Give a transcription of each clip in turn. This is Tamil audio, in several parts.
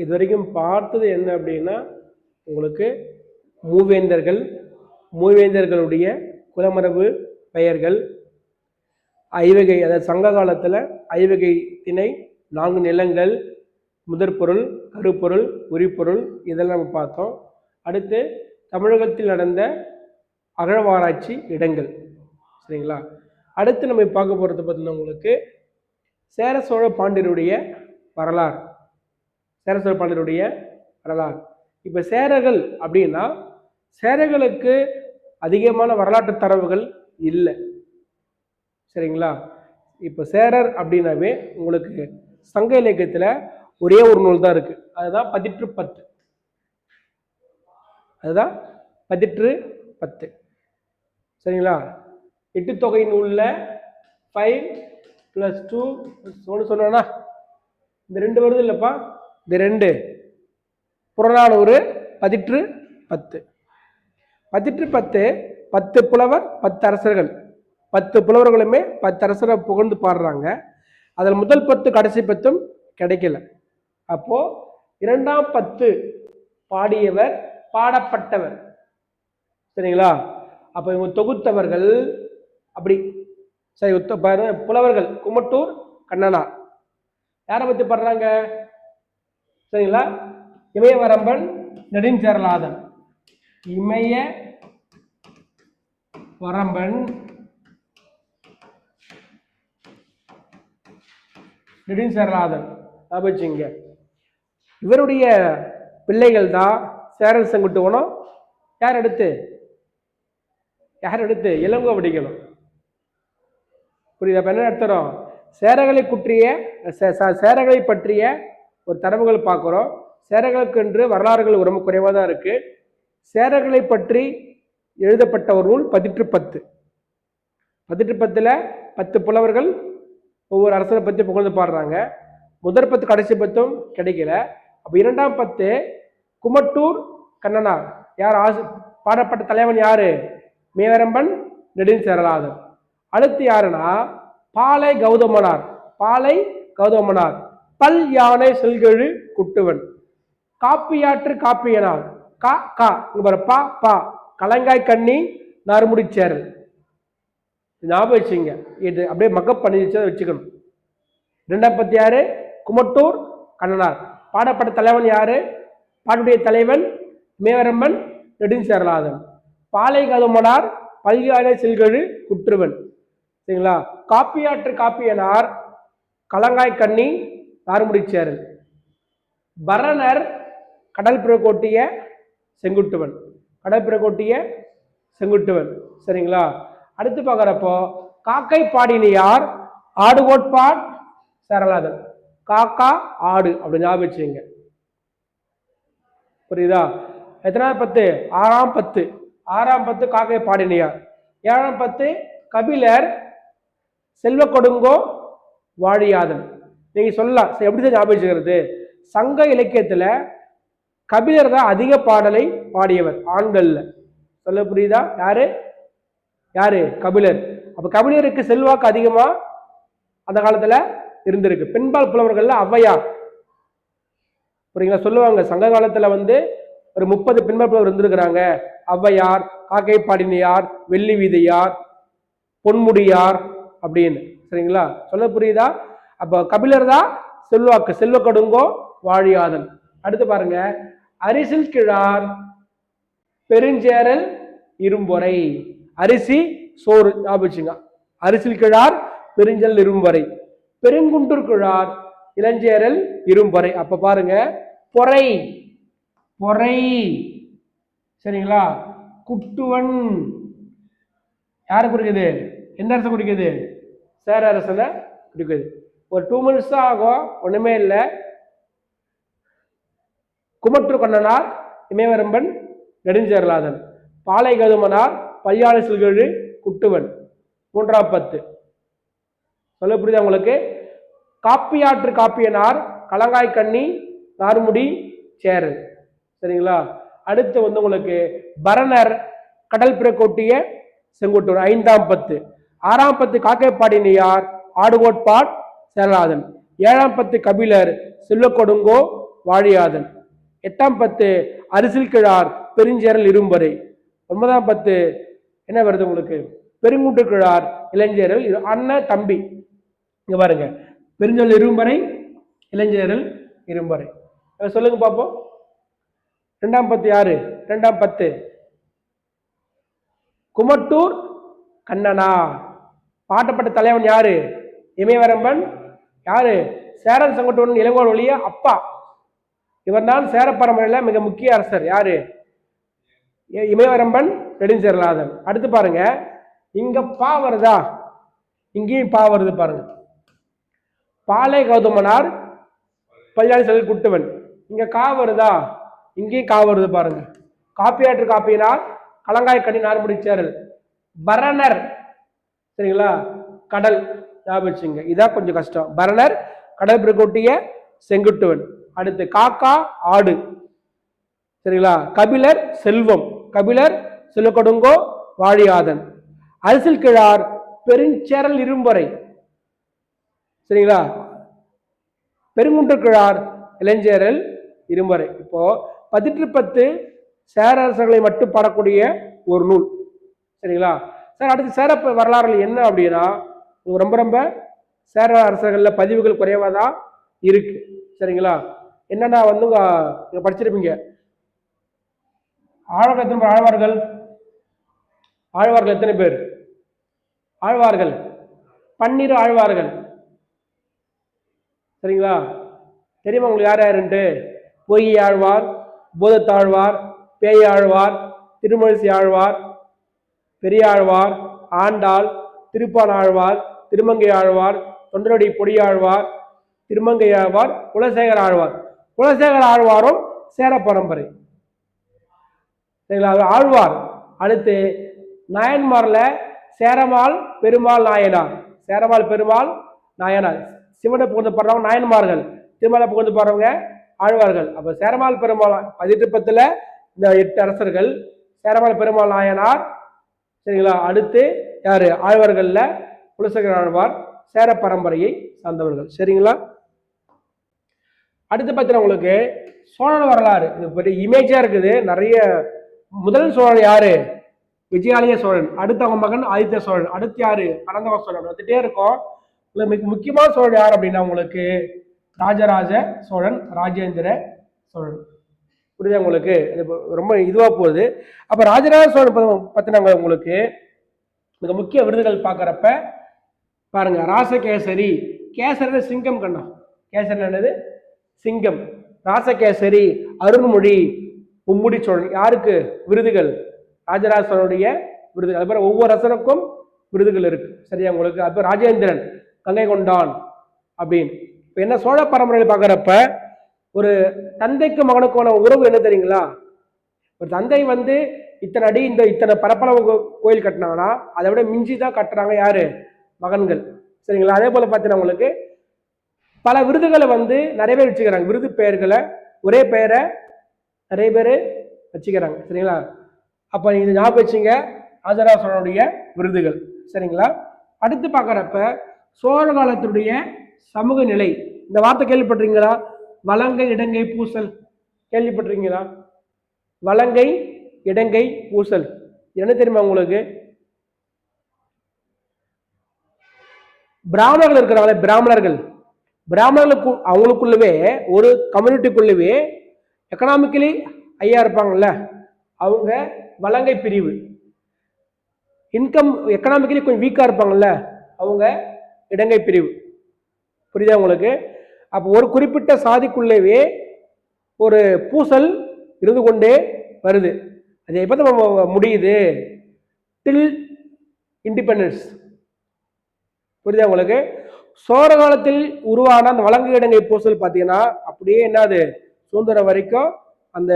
இது வரைக்கும் பார்த்தது என்ன அப்படின்னா உங்களுக்கு மூவேந்தர்களுடைய குலமரபு பெயர்கள், ஐவகை, அதாவது சங்க காலத்தில் ஐவகை திணை, 4 நிலங்கள், முதற்பொருள், கருப்பொருள், உரிப்பொருள், இதெல்லாம் நம்ம பார்த்தோம். அடுத்து தமிழகத்தில் நடந்த அகழ்வாராய்ச்சி இடங்கள். சரிங்களா? அடுத்து நம்ம பார்க்க போகிறது பார்த்தீங்கன்னா உங்களுக்கு சேர சோழ பாண்டியருடைய வரலாறு. இப்போ சேரர்கள் அப்படின்னா சேரர்களுக்கு அதிகமான வரலாற்று தரவுகள் இல்லை. சரிங்களா? இப்போ சேரர் அப்படின்னாவே உங்களுக்கு சங்க இலக்கியத்தில் ஒரே ஒரு நூல் தான் இருக்கு, அதுதான் பதிற்று 10. சரிங்களா? 8 தொகை நூல்ல 5 + 2 ஒன்று சொன்னா இந்த 2 வருது இல்லப்பா, இந்த 2 புறநானூறு, பதிற்று 10. 10 புலவர், 10 அரசர்கள், 10 புலவர்களுமே 10 அரசரை புகழ்ந்து பாடுறாங்க. அதில் முதல் 10 கடைசி 10 கிடைக்கல. அப்போ 2ஆம் 10 பாடியவர், பாடப்பட்டவர். சரிங்களா? அப்போ இவங்க தொகுத்தவர்கள் அப்படி. சரி, புலவர்கள் குமட்டூர் கண்ணனார். யாரை பத்தி பாடுறாங்க? சரிங்களா? இமயவரம்பன் நெடுஞ்சேரலாதன். இமய வரம்பன் நெடுஞ்சேரலாதன் ஆபச்சிங்க. இவருடைய பிள்ளைகள் தான் சேரல் செங்குட்டுவனம். யார் எடுத்து இளங்கோ வடிகளும். புரியுதா? என்ன அர்த்தம்? சேரர்களை பற்றிய ஒரு தரவுகள் பார்க்குறோம். சேரர்களுக்கு என்று வரலாறுகள் ரொம்ப குறைவாக தான் இருக்கு. சேரர்களை பற்றி எழுதப்பட்ட ஒரு நூல் பதிற்று 10. 10ல் 10 புலவர்கள் ஒவ்வொரு அரசரை பற்றி புகழ்ந்து பாடுறாங்க. முதற் 10 கடைசி 10 கிடைக்கல. அப்போ 2ஆம் 10 குமட்டூர் கண்ணனார். யார் பாடப்பட்ட தலைவன்? யாரு? மேவரம்பன் நெடுஞ்சேரலாதன். அடுத்து யாருன்னா பாலை கௌதமனார். பல் யானை செல்கெழு குட்டுவன். காப்பியாற்று காப்பியனார். பா கலங்காய் கண்ணி நார்முடிச்சேரல். ஞாபகம் வச்சுங்க, இது அப்படியே மக்கப் பண்ணி வச்சுக்கணும். 2ஆம் 10 யாரு? குமட்டூர் கண்ணனார். பாடப்பட்ட தலைவன் யாரு? பாட்டுடைய தலைவன் மேவரம்பன் நெடுஞ்சேரலாதன். பாலை கௌதமனார், பல் யானை செல்கெழு குட்டுவன். சரிங்களா? காப்பியாற்று காப்பியனார், கலங்காய் கண்ணி நார்முடிச்சேரல். பரணர் கடல் பிறகோட்டிய செங்குட்டுவன். சரிங்களா? அடுத்து பார்க்குறப்போ காக்கை பாடினியார், ஆடுகோட்பாட் சேரலாதன். காக்கா ஆடு அப்படி ஞாபகம் வச்சுங்க. புரியுதா? எத்தனாவது 10? 6ஆம் 10. 6ஆம் 10 காக்கை பாடினியார். 7ஆம் 10 கபிலர், செல்வ கொடுங்கோ வாழியாதன். நீங்க சொல்லலாம் எப்படி தான் ஞாபகம் வச்சுக்கிறது? சங்க இலக்கியத்துல கபிலர் தான் அதிக பாடலை பாடியவர் ஆண்கள்ல. சொல்ல புரியுதா? யாரு? கபிலர். அப்ப கபிலருக்கு செல்வாக்கு அதிகமா அந்த காலத்துல இருந்திருக்கு. பெண்பால் புலவர்கள்ல ஔவையார். புரியுங்களா? சொல்லுவாங்க சங்க காலத்துல ஒரு 30 பெண்பால் புலவர் இருந்திருக்கிறாங்க. ஔவையார், காக்கை பாடினியார், வெள்ளி வீதையார், பொன்முடியார் அப்படின்னு. சரிங்களா? சொல்ல புரியுதா? அப்ப கபிலர் தான் செல்வாக்கு, செல்வ கொடுங்கோ வாழியாதன். அடுத்து பாருங்க, அரிசில் கிழார், பெருஞ்சேரல் இரும்பொறை. அரிசி சோறு ஞாபகம். அரிசில் கிழார், பெருஞ்சேரல் இரும்பொறை. பெருங்குன்றூர் கிழார், இளஞ்சேரல் இரும்பொறை. அப்ப பாருங்க, பொறை. சரிங்களா? குட்டுவன் யாரை குறிக்குது? எந்த அரசை குறிக்குது? சேர அரசனை குறிக்குது. ஒரு 2 minutes தான் ஆகும், ஒண்ணுமே இல்லை. குமட்டூர் கண்ணனார், இமயவரம்பன் நெடுஞ்சேரலாதன். பாலை கௌதமனார், பல்யானை செல்கெழு குட்டுவன். 3ஆம் 10. சொல்ல புரியுதா உங்களுக்கு? காப்பியாற்று காப்பியனார், கலங்காய் கண்ணி நார்முடி சேரல். சரிங்களா? அடுத்து உங்களுக்கு பரணர் கடல் பிறகோட்டிய செங்குட்டூர் 5ஆம் 10. 6ஆம் 10 காக்கை பாடினியார், ஆடுகோட்பாட் சேரலாதன். 7ஆம் 10 கபிலர், செல்வ கொடுங்கோ வாழியாதன். 8ஆம் பத்து அரிசில் கிழார் பெருஞ்சேரல் இரும்பறை. 9ஆம் பத்து என்ன வருது உங்களுக்கு? பெருங்குன்று கிழார் இளஞ்சேரல் அண்ணன் தம்பி. இங்க பாருங்க, பெருஞ்சேரல் இரும்பறை, இளஞ்சேரல் இரும்பறை. சொல்லுங்க பார்ப்போம். 2ஆம் பத்து யாரு? 2ஆம் பத்து குமட்டூர் கண்ணனா. பாட்டப்பட்ட தலைவன் யாரு? இமயவரம்பன். யாரு? சேரன் செங்குட்டுவன் இளங்கோவன் ஒழிய அப்பா. இவர் தான் சேர பரம்பரையில மிக முக்கிய அரசர். யாரு? இமயவரம்பன் நெடுஞ்சேரலாதன். அடுத்து பாருங்க, இங்க பா வருதா? இங்கேயும் பா வருது பாருங்க. பாலை கௌதமனார் பல்யாணி செல்வன் குட்டுவன். இங்க கா வருதா? இங்கேயும் கா வருது பாருங்க. காப்பியாற்று காப்பியினார் கலங்காய் கனி நார்முடி சேரல். பரணர். சரிங்களா? கடல். ஞாபகம், இதான் கொஞ்சம் கஷ்டம். பரணர் கடல் பிறகொட்டிய செங்குட்டுவன். அடுத்து காக்கா ஆடு. சரிங்களா? கபிலர் செல்வம். கபிலர் செல்வக்கொடுங்கோ வாழியாதன். அரசில் கிழார் பெருஞ்சேரல் இரும்பறை. சரிங்களா? பெருங்குன்று கிழார் இளஞ்சேரல் இரும்பறை. இப்போ 18 சேர அரசர்களை மட்டும் பாடக்கூடிய ஒரு நூல். சரிங்களா சார்? அடுத்து சேர வரலாறு என்ன அப்படின்னா, ரொம்ப ரொம்ப சேர அரசர்கள்ல பதிவுகள் குறைவா தான் இருக்கு. சரிங்களா? என்னன்னா வந்து நீங்க படிச்சிருப்பீங்க, ஆழ்வார்கள் எத்தனை பேர்? ஆழ்வார்கள் ஆழ்வார்கள் எத்தனை பேர்? ஆழ்வார்கள் 12 ஆழ்வார்கள். சரிங்களா? தெரியுமா உங்களுக்கு யார் யாருன்ட்டு? பொய் ஆழ்வார், பூதத்தாழ்வார், பேயாழ்வார், திருமழிசை ஆழ்வார், பெரியாழ்வார், ஆண்டாள், திருப்பான் ஆழ்வார், திருமங்கை ஆழ்வார், தொண்டரடி பொடியாழ்வார், திருமங்கை ஆழ்வார், குலசேகர ஆழ்வார். குலசேகர ஆழ்வாரும் சேர பரம்பரை. சரிங்களா? ஆழ்வார். அடுத்து நாயன்மார்ல சேரமால் பெருமாள் நாயனார். சேரமால் பெருமாள் நாயனார். சிவனை புகழ்ந்து பாடுறவங்க நாயன்மார்கள், திருமலை புகழ்ந்து பாடுறவங்க ஆழ்வார்கள். அப்ப சேரமால் பெருமாள் 18 இந்த 8 அரசர்கள். சேரமால் பெருமாள் நாயனார். சரிங்களா? அடுத்து யாரு? ஆழ்வார்கள்ல குலசேகர ஆழ்வார் சேர பரம்பரையை சார்ந்தவர்கள். சரிங்களா? அடுத்து பார்த்தீங்கன்னா உங்களுக்கு சோழன் வரலாறு. இது பெரிய இமேஜா இருக்குது நிறைய. முதல் சோழன் யாரு? விஜயாலய சோழன். அடுத்து அவங்க மகன் ஆதித்ய சோழன். அடுத்து யாரு? பரந்தவ சோழன். வந்துட்டே இருக்கும். முக்கியமான சோழன் யார் அப்படின்னா உங்களுக்கு ராஜராஜ சோழன், ராஜேந்திர சோழன். புரியுதா உங்களுக்கு? ரொம்ப இதுவா போகுது. அப்ப ராஜராஜ சோழன் பத்தினாங்க உங்களுக்கு மிக முக்கிய விருதுகள் பார்க்கறப்ப பாருங்க, ராசகேசரி. கேசரி சிங்கம் கண்ணா. கேசரி என்னது? சிங்கம். ராசகேசரி, அருண்மொழி, மும்முடி சோழன். யாருக்கு விருதுகள்? ராஜராஜ சோழனுடைய விருதுகள். அதுபோல ஒவ்வொரு அரசனுக்கும் விருதுகள் இருக்கு. சரியா உங்களுக்கு? அப்ப ராஜேந்திரன், கங்கை கொண்டான் அப்படின்னு. இப்ப என்ன சோழ பரம்பரையில் பார்க்கறப்ப ஒரு தந்தைக்கு மகனுக்கான உறவு என்ன தெரியுங்களா? ஒரு தந்தை வந்து இத்தனை அடி இத்தனை பரப்பளவு கோயில் கட்டினாங்கன்னா அதை விட மிஞ்சி தான் கட்டுறாங்க யாரு? மகன்கள். சரிங்களா? அதே போல பார்த்தீங்கன்னா உங்களுக்கு பல விருதுகளை வந்து நிறைய பேர் வச்சுக்கிறாங்க. விருது பெயர்களை ஒரே பெயரை நிறைய பேர் வச்சுக்கிறாங்க. சரிங்களா? அப்ப நீங்க ஞாபகம் வச்சுங்க ராஜராஜ சோழனுடைய விருதுகள். சரிங்களா? அடுத்து பார்க்கறப்ப சோழ காலத்துடைய சமூக நிலை. இந்த வார்த்தை கேள்விப்பட்டிருக்கீங்களா? வலங்கை இடங்கை பூசல். கேள்விப்பட்டிருக்கீங்களா? வலங்கை இடங்கை பூசல் என்ன தெரியுமா உங்களுக்கு? பிராமணர்கள் இருக்கிறாங்களே, பிராமணர்களுக்கு அவங்களுக்குள்ளவே ஒரு கம்யூனிட்டிக்குள்ளவே எக்கனாமிக்கலி ஐயா இருப்பாங்கல்ல, அவங்க வலங்கை பிரிவு. இன்கம் எக்கனாமிக்கலி கொஞ்சம் வீக்கா இருப்பாங்கல்ல, அவங்க இடங்கை பிரிவு. புரியுதா உங்களுக்கு? அப்போ ஒரு குறிப்பிட்ட சாதிக்குள்ளவே ஒரு பூசல் இருந்து கொண்டே வருது. அது எப்போ நம்ம முடியுது? டில் இண்டிபெண்டன்ஸ். புரியுதா உங்களுக்கு? சோழ காலத்தில் உருவான அந்த வலங்கை இடங்கை பூசல் பார்த்தீங்கன்னா அப்படியே என்னது சுதந்திரம் வரைக்கும் அந்த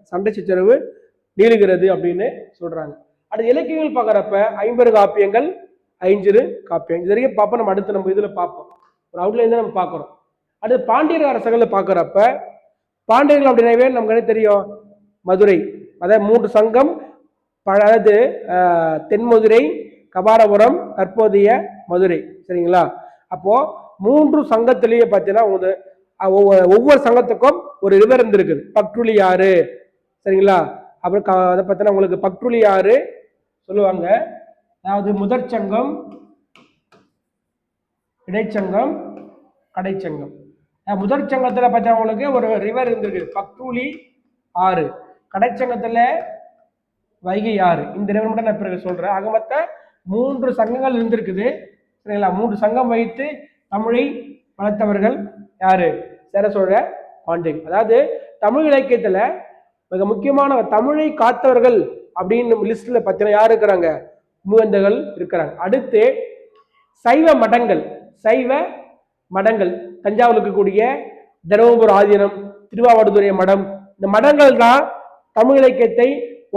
சண்டை சிற்றரவு நீளுகிறது அப்படின்னு சொல்றாங்க. அடுத்த இலக்கியங்கள் பார்க்குறப்ப 50 காப்பியங்கள், 5 காப்பியம். இது வரைக்கும் பார்ப்போம். நம்ம அடுத்து நம்ம இதுல பார்ப்போம். ஒரு அவுட்லைன் தான் நம்ம பார்க்குறோம். அடுத்து பாண்டியர் அரசர்கள் பார்க்குறப்ப பாண்டியர்கள் அப்படின்னாவே நமக்கு என்ன தெரியும்? மதுரை. அதாவது 3 சங்கம். அதாவது தென்மதுரை, கபாரபுரம், தற்போதைய மதுரை. சரிங்களா? அப்போ 3 சங்கத்திலேயே பார்த்தீங்கன்னா ஒவ்வொரு சங்கத்துக்கும் ஒரு ரிவர் இருந்திருக்குது, பக்ருளி ஆறு. சரிங்களா? அப்புறம் அதை பத்தின உங்களுக்கு பக்ருளி ஆறு சொல்லுவாங்க. அதாவது முதற் சங்கம், இடைச்சங்கம், கடைச்சங்கம். முதற் சங்கத்துல பார்த்தவங்களுக்கு ஒரு ரிவர் இருந்திருக்கு, பக்ருளி ஆறு. கடைச்சங்கத்துல வைகை ஆறு. இந்த ரிவர் மட்டும் நான் பிறகு சொல்றேன். ஆக மொத்த 3 சங்கங்கள் இருந்திருக்குது. சரிங்களா? 3 சங்கம் வைத்து தமிழை வளர்த்தவர்கள் யாரு? சேர சோழ பாண்டியர்கள். அதாவது தமிழ் இலக்கியத்துல மிக முக்கியமான தமிழை காத்தவர்கள் அப்படின்னு லிஸ்ட்ல பார்த்தீங்கன்னா யார் இருக்கிறாங்க? மூவேந்தர்கள் இருக்கிறாங்க. அடுத்து சைவ மடங்கள். சைவ மடங்கள் தஞ்சாவூர் இருக்கக்கூடிய தருமபுர ஆதீனம், திருவாவடுதுறை மடம், இந்த மடங்கள் தான் தமிழ் இலக்கியத்தை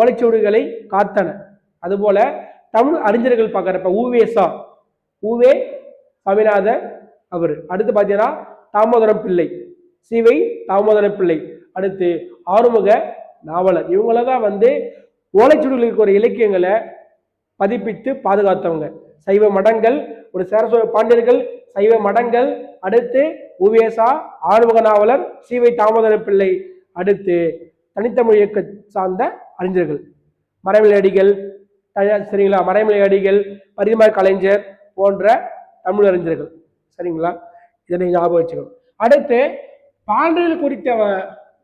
ஓலைச்சுவடுகளை காத்தன. அதுபோல தமிழ் அறிஞர்கள் பார்க்கறப்ப ஊவேசா, ஊவே சாமிநாதர் அவர். அடுத்து பார்த்தீங்கன்னா தாமோதரம் பிள்ளை, சிவை தாமோதரம் பிள்ளை. அடுத்து ஆறுமுக நாவலர். இவங்கள தான் ஓலைச்சுவடுகளுக்கு ஒரு இலக்கியங்களை பதிப்பித்து பாதுகாத்தவங்க. சைவ மடங்கள், ஒரு சேர சோழ பாண்டியர்கள், சைவ மடங்கள், அடுத்து உவேசா, ஆறுமுக நாவலர், சிவை தாமோதர பிள்ளை, அடுத்து தனித்தமிழ் இயக்க சார்ந்த அறிஞர்கள், மறைமலை அடிகள். சரிங்களா? மறைமலை அடிகள், பரிதிமார் கலைஞர் போன்ற தமிழ் அறிஞர்கள். சரிங்களா? இதனை ஞாபகம் வச்சுக்கணும். அடுத்து பாண்டியர்கள் குறித்த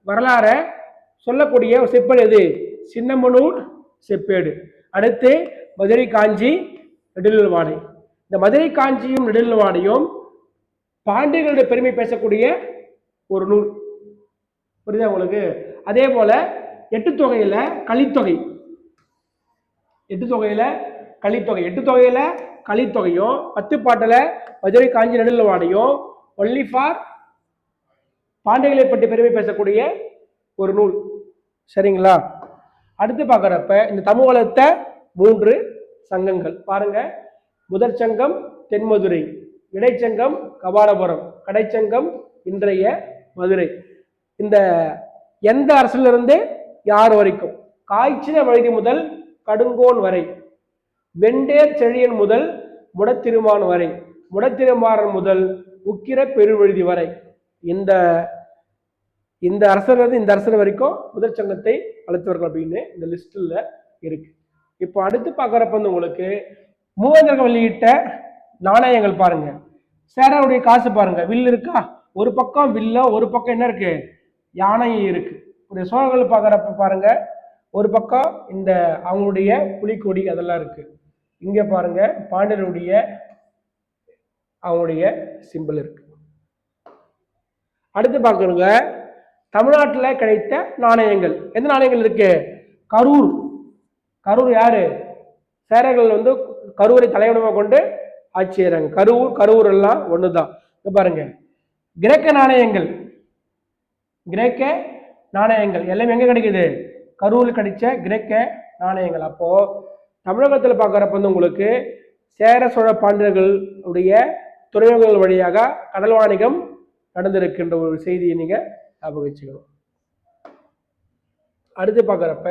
வரலாறை சொல்லக்கூடிய செப்பேடு எது? சின்னமனூர் செப்பேடு. அடுத்து மதுரை காஞ்சி, நெடுநல்வாடை. இந்த மதுரை காஞ்சியும் நெடுநல்வாடையும் பாண்டியர்களுடைய பெருமை பேசக்கூடிய ஒரு நூல். புரியுதா உங்களுக்கு? அதே போல எட்டு தொகையில கலித்தொகை, எட்டு தொகையில கலித்தொகையும் 10 பாட்டுல மதுரை காஞ்சி நெடுநல்வாடையும் ஒன்லி ஃபார் பாண்டியர்களை பற்றி பெருமை பேசக்கூடிய ஒரு நூல். சரிங்களா? அடுத்து பார்க்குறப்ப இந்த தமிழ் வளர்த்த 3 சங்கங்கள் பாருங்க. முதற் சங்கம் தென்மதுரை, இடைச்சங்கம் கபாலபுரம், கடைச்சங்கம் இன்றைய மதுரை. இந்த எந்த அரசிலிருந்து யார் வரைக்கும்? காய்ச்சின வழுதி முதல் கடுங்கோன் வரை, வெண்டேர் செழியன் முதல் முடத்திருமான் வரை, முடத்திருமாறன் முதல் உக்கிர பெருவழுதி வரை. இந்த அரசர் இந்த அரசர் வரைக்கும் முதற் சங்கத்தை வளர்த்தவர்கள் அப்படின்னு இந்த லிஸ்ட்ல இருக்கு. இப்போ அடுத்து பார்க்குறப்ப உங்களுக்கு மூவேந்தர்கள் வெளியிட்ட நாணயங்கள் பாருங்க. சேரருடைய காசு பாருங்க, வில் இருக்கா? ஒரு பக்கம் வில்ல, ஒரு பக்கம் என்ன இருக்கு? யானையும் இருக்கு. ஒரு சோழர்கள் பார்க்குறப்ப பாருங்க, ஒரு பக்கம் இந்த அவங்களுடைய புலிக்கொடி அதெல்லாம் இருக்கு. இங்க பாருங்க பாண்டியருடைய அவங்களுடைய சிம்பிள் இருக்கு. அடுத்து பார்க்கணுங்க தமிழ்நாட்டில் கிடைத்த நாணயங்கள். எந்த நாணயங்கள் இருக்கு? கரூர். கரூர் யாரு? சேரர்கள் கரூரை தலைவனமாக கொண்டு ஆட்சி செய்யறாங்க. கரூர் எல்லாம் ஒண்ணுதான். பாருங்க கிரேக்க நாணயங்கள், கிரேக்க நாணயங்கள் எல்லாம் எங்க கிடைக்குது? கரூரில் கிடைச்ச கிரேக்க நாணயங்கள். அப்போ தமிழகத்தில் பார்க்குறப்ப உங்களுக்கு சேர சோழ பாண்டியர்களுடைய துறைமுகங்கள் வழியாக கடல் வாணிகம் நடந்திருக்கின்ற ஒரு செய்தியை நீங்க ஞாபகம் வச்சுக்கணும். அடுத்து பார்க்குறப்ப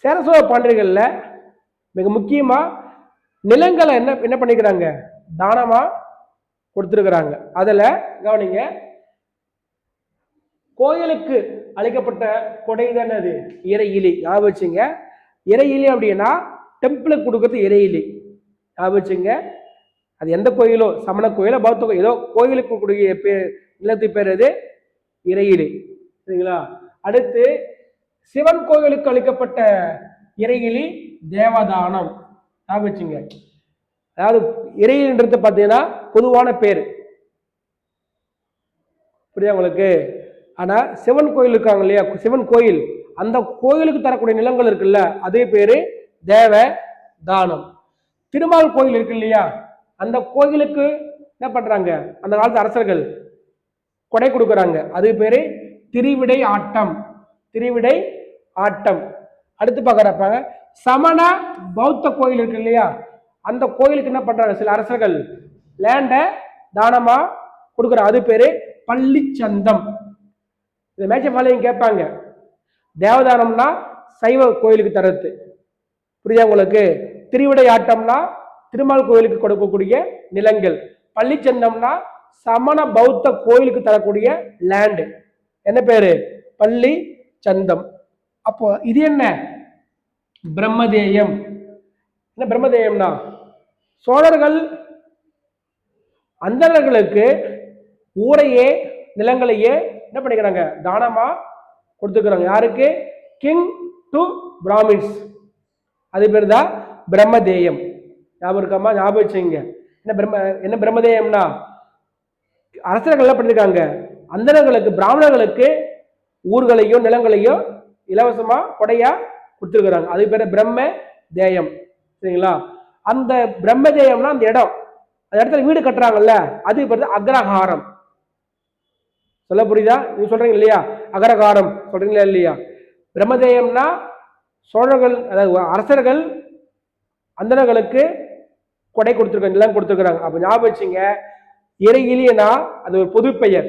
சேர சோழ பாண்டியர்கள்ல மிக முக்கியமா நிலங்களை என்ன பண்ணிக்கிறாங்க? தானமா கொடுத்துருக்குறாங்க. அதுல கவனிங்க, கோயிலுக்கு அளிக்கப்பட்ட கொடை தானே அது இறையிலி. ஞாபகம் வச்சுங்க. இறையிலி அப்படின்னா டெம்பிளுக்கு கொடுக்கறது இறையிலி. ஞாபகம் வச்சுங்க. அது எந்த கோயிலோ, சமண கோயிலோ பௌத்த கோயில், ஏதோ கோயிலுக்கு கொடுக்க நிலத்து பேர் அது இறையிலி. சரிங்களா? அடுத்து சிவன் கோயிலுக்கு அளிக்கப்பட்ட இறையிலி தேவதானம். ஞாபகம் வச்சுங்க. அதாவது இறையிலின்றது பார்த்தீங்கன்னா பொதுவான பேர், புரியுதா உங்களுக்கு? ஆனா சிவன் கோயில் இருக்காங்க இல்லையா, சிவன் கோயில், அந்த கோயிலுக்கு தரக்கூடிய நிலங்கள் இருக்குல்ல, அதே பேரு தேவ தானம். திருமால் கோயில் இருக்கு இல்லையா, அந்த கோயிலுக்கு என்ன பண்றாங்க? அந்த காலத்து அரசர்கள் கொடை கொடுக்குறாங்க. அது பேரு திரிவிடை ஆட்டம். திரிவிடை ஆட்டம். அடுத்து பார்க்குறப்ப சமண பௌத்த கோயில் இருக்கு இல்லையா, அந்த கோயிலுக்கு என்ன பண்றாங்க? சில அரசர்கள் லேண்ட தானமா கொடுக்குறாங்க. அது பேரு பள்ளிச்சந்தம். இந்த மேட்ச் ஃபாலோயிங் கேட்பாங்க. தேவதானம்னா சைவ கோயிலுக்கு தரது, புரியுதா உங்களுக்கு? திருவிடை ஆட்டம்னா திருமால் கோயிலுக்கு கொடுக்கக்கூடிய நிலங்கள், பள்ளிச்சந்தம்னா சமண பௌத்த கோயிலுக்கு தரக்கூடிய லேண்டு. என்ன பேரு? பள்ளி சந்தம். அப்போ இது என்ன? பிரம்மதேயம். என்ன பிரம்மதேயம்னா, சோழர்கள் அந்தணர்களுக்கு ஊரையே நிலங்களையே என்ன பண்ணிக்கிறாங்க? தானமா கொடுத்துக்கிறாங்க. யாருக்கு? King to Brahmins. அது பேர் தான் பிரம்மதேயம். ஞாபகம் இருக்காமா? ஞாபகம் வச்சுங்க. என்ன பிரம்மதேயம்னா, அரசர்கள் என்ன பண்ணிருக்காங்க? அந்தணர்களுக்கு பிராமணர்களுக்கு ஊர்களையோ நிலங்களையோ இலவசமா கொடையா கொடுத்துருக்குறாங்க. அது பேர் பிரம்ம தேயம். சரிங்களா? அந்த பிரம்மதேயம்னா அந்த இடம், அந்த இடத்துல வீடு கட்டுறாங்கல்ல, அது பேர் அக்ரஹாரம். சொல்ல புரியுதா? நீங்க சொல்றீங்க இல்லையா? அகரகாரம் சொல்றீங்களா இல்லையா? பிரம்மதேயம்னா சோழர்கள், அதாவது அரசர்கள் அந்தணர்களுக்கு கொடை கொடுத்துருக்காங்க, நிலம் கொடுத்துருக்காங்க. அப்ப ஞாபகம் வச்சுங்க. இறையிலியனா அது ஒரு பொது பெயர்.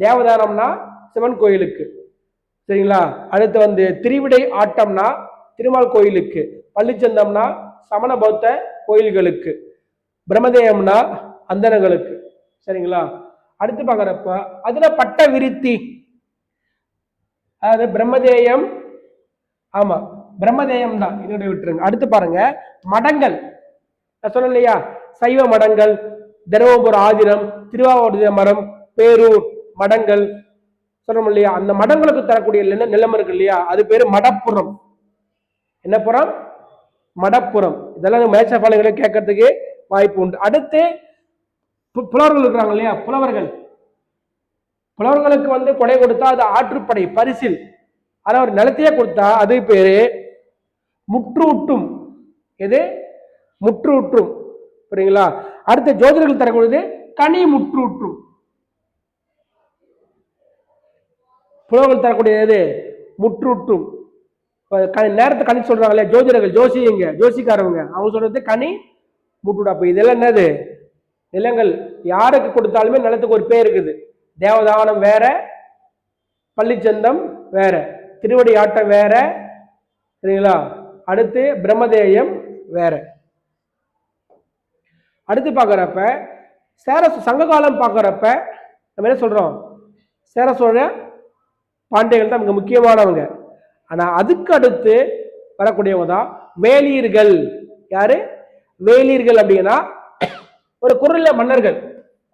தேவதானம்னா சிவன் கோயிலுக்கு. சரிங்களா? அடுத்து வந்து திருவிடை ஆட்டம்னா திருமால் கோயிலுக்கு. பள்ளிச்சந்தம்னா சமண பௌத்த கோயில்களுக்கு. பிரம்மதேயம்னா அந்தணர்களுக்கு. சரிங்களா? அடுத்து பாக்குறப்ப அதுல பட்ட விருத்தி, அதாவது பிரம்மதேயம். ஆமா, பிரம்மதேயம் தான். இதோட விட்டுருங்க. அடுத்து பாருங்க மடங்கள். நான் சொன்னேன் இல்லையா? சைவ மடங்கள், தருமபுர ஆதினம், திருவாவூர் மரம், பேரூர் மடங்கள் சொல்றோம் இல்லையா? அந்த மடங்களுக்கு தரக்கூடிய நிலம் இருக்கு இல்லையா? அது பேரு மடப்புறம். என்ன புறம்? மடப்புறம். இதெல்லாம் மேட்சபாளையங்களை கேட்கறதுக்கு வாய்ப்பு உண்டு. அடுத்து புலவர்கள் இருக்கிறாங்க இல்லையா? புலவர்களுக்கு வந்து கொடை கொடுத்தா அது ஆற்றுப்படை பரிசில். ஆனா ஒரு நிலத்தையே கொடுத்தா அது பேரு முற்றூட்டும். எது? முற்றூட்டும். புரியுங்களா? அடுத்த ஜோதிடர்கள் தரக்கூடியது கனி முற்றூட்டும். புலவர்கள் தரக்கூடியது முற்றூட்டும். நேரத்தை கணி சொல்றாங்களே ஜோதிடர்கள், ஜோசியங்க, ஜோசிக்காரவங்க, அவங்க சொல்றது கனி முற்றூட்டும். அப்ப இதெல்லாம் என்னது? நிலங்கள் யாருக்கு கொடுத்தாலுமே நிலத்துக்கு ஒரு பேர் இருக்குது. தேவதானம் வேற, பள்ளிச்சந்தம் வேற, திருவடி ஆட்டம் வேற. சரிங்களா? அடுத்து பிரம்மதேயம் வேற. அடுத்து பார்க்குறப்ப சங்க காலம் பார்க்குறப்ப நம்ம என்ன சொல்றோம்? சேர சோழ பாண்டியர்கள் தான் மிக முக்கியமானவங்க. ஆனா அதுக்கு அடுத்து வரக்கூடியவங்க தான் வேலியர்கள். யாரு? வேலியர்கள் அப்படின்னா ஒரு குறுநில மன்னர்கள்.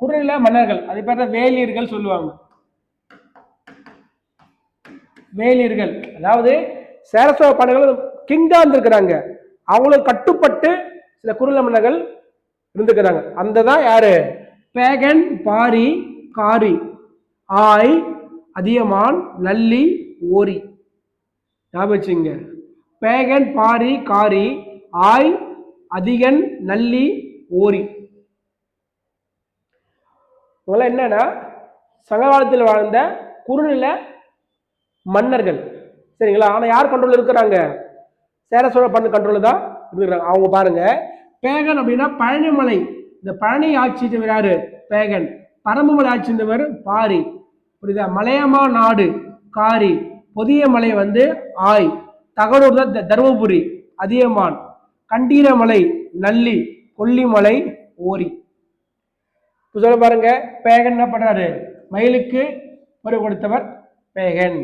குறுநில மன்னர்கள் அது பேர் தான் வேலியர்கள் சொல்லுவாங்க. வேலியர்கள் அதாவது சேர சோழ பாண்டியர்கள் கிங்கா இருந்திருக்கிறாங்க. அவங்களுக்கு கட்டுப்பட்டு சில குறுநில மன்னர்கள் இருந்துக்கிறாங்க. அந்த தான் யாரு? பேகன், பாரி, காரி, ஆய், அதியமான், நல்லி, ஓரி. ஞாபகம் வச்சுங்க. பேகன், பாரி, காரி, ஆய், அதிகன், நல்லி, ஓரி. இவங்களாம் என்னன்னா சங்ககாலத்தில் வாழ்ந்த குறுநில மன்னர்கள். சரிங்களா? ஆனா யார் கண்ட்ரோல் இருக்கிறாங்க? சேர சோழ பண்ண கண்ட்ரோல் தான் இருக்கிறாங்க. அவங்க பாருங்க, பேகன் அப்படின்னா பழனிமலை, இந்த பழனி ஆட்சி யாரு? பேகன். பரம்புமலை ஆட்சி இருந்தவர் பாரி. புரியுதா? மலையமா நாடு காரி, பொதிய மலை வந்து ஆய், தகடூர் தான் தருமபுரி அதியமான், கண்டீரமலை நல்லி, கொல்லிமலை ஓரி. சொல்ல பாருங்க, பேகன் என்ன பண்றாரு? மயிலுக்கு பொறு கொடுத்தவர் பேகன்.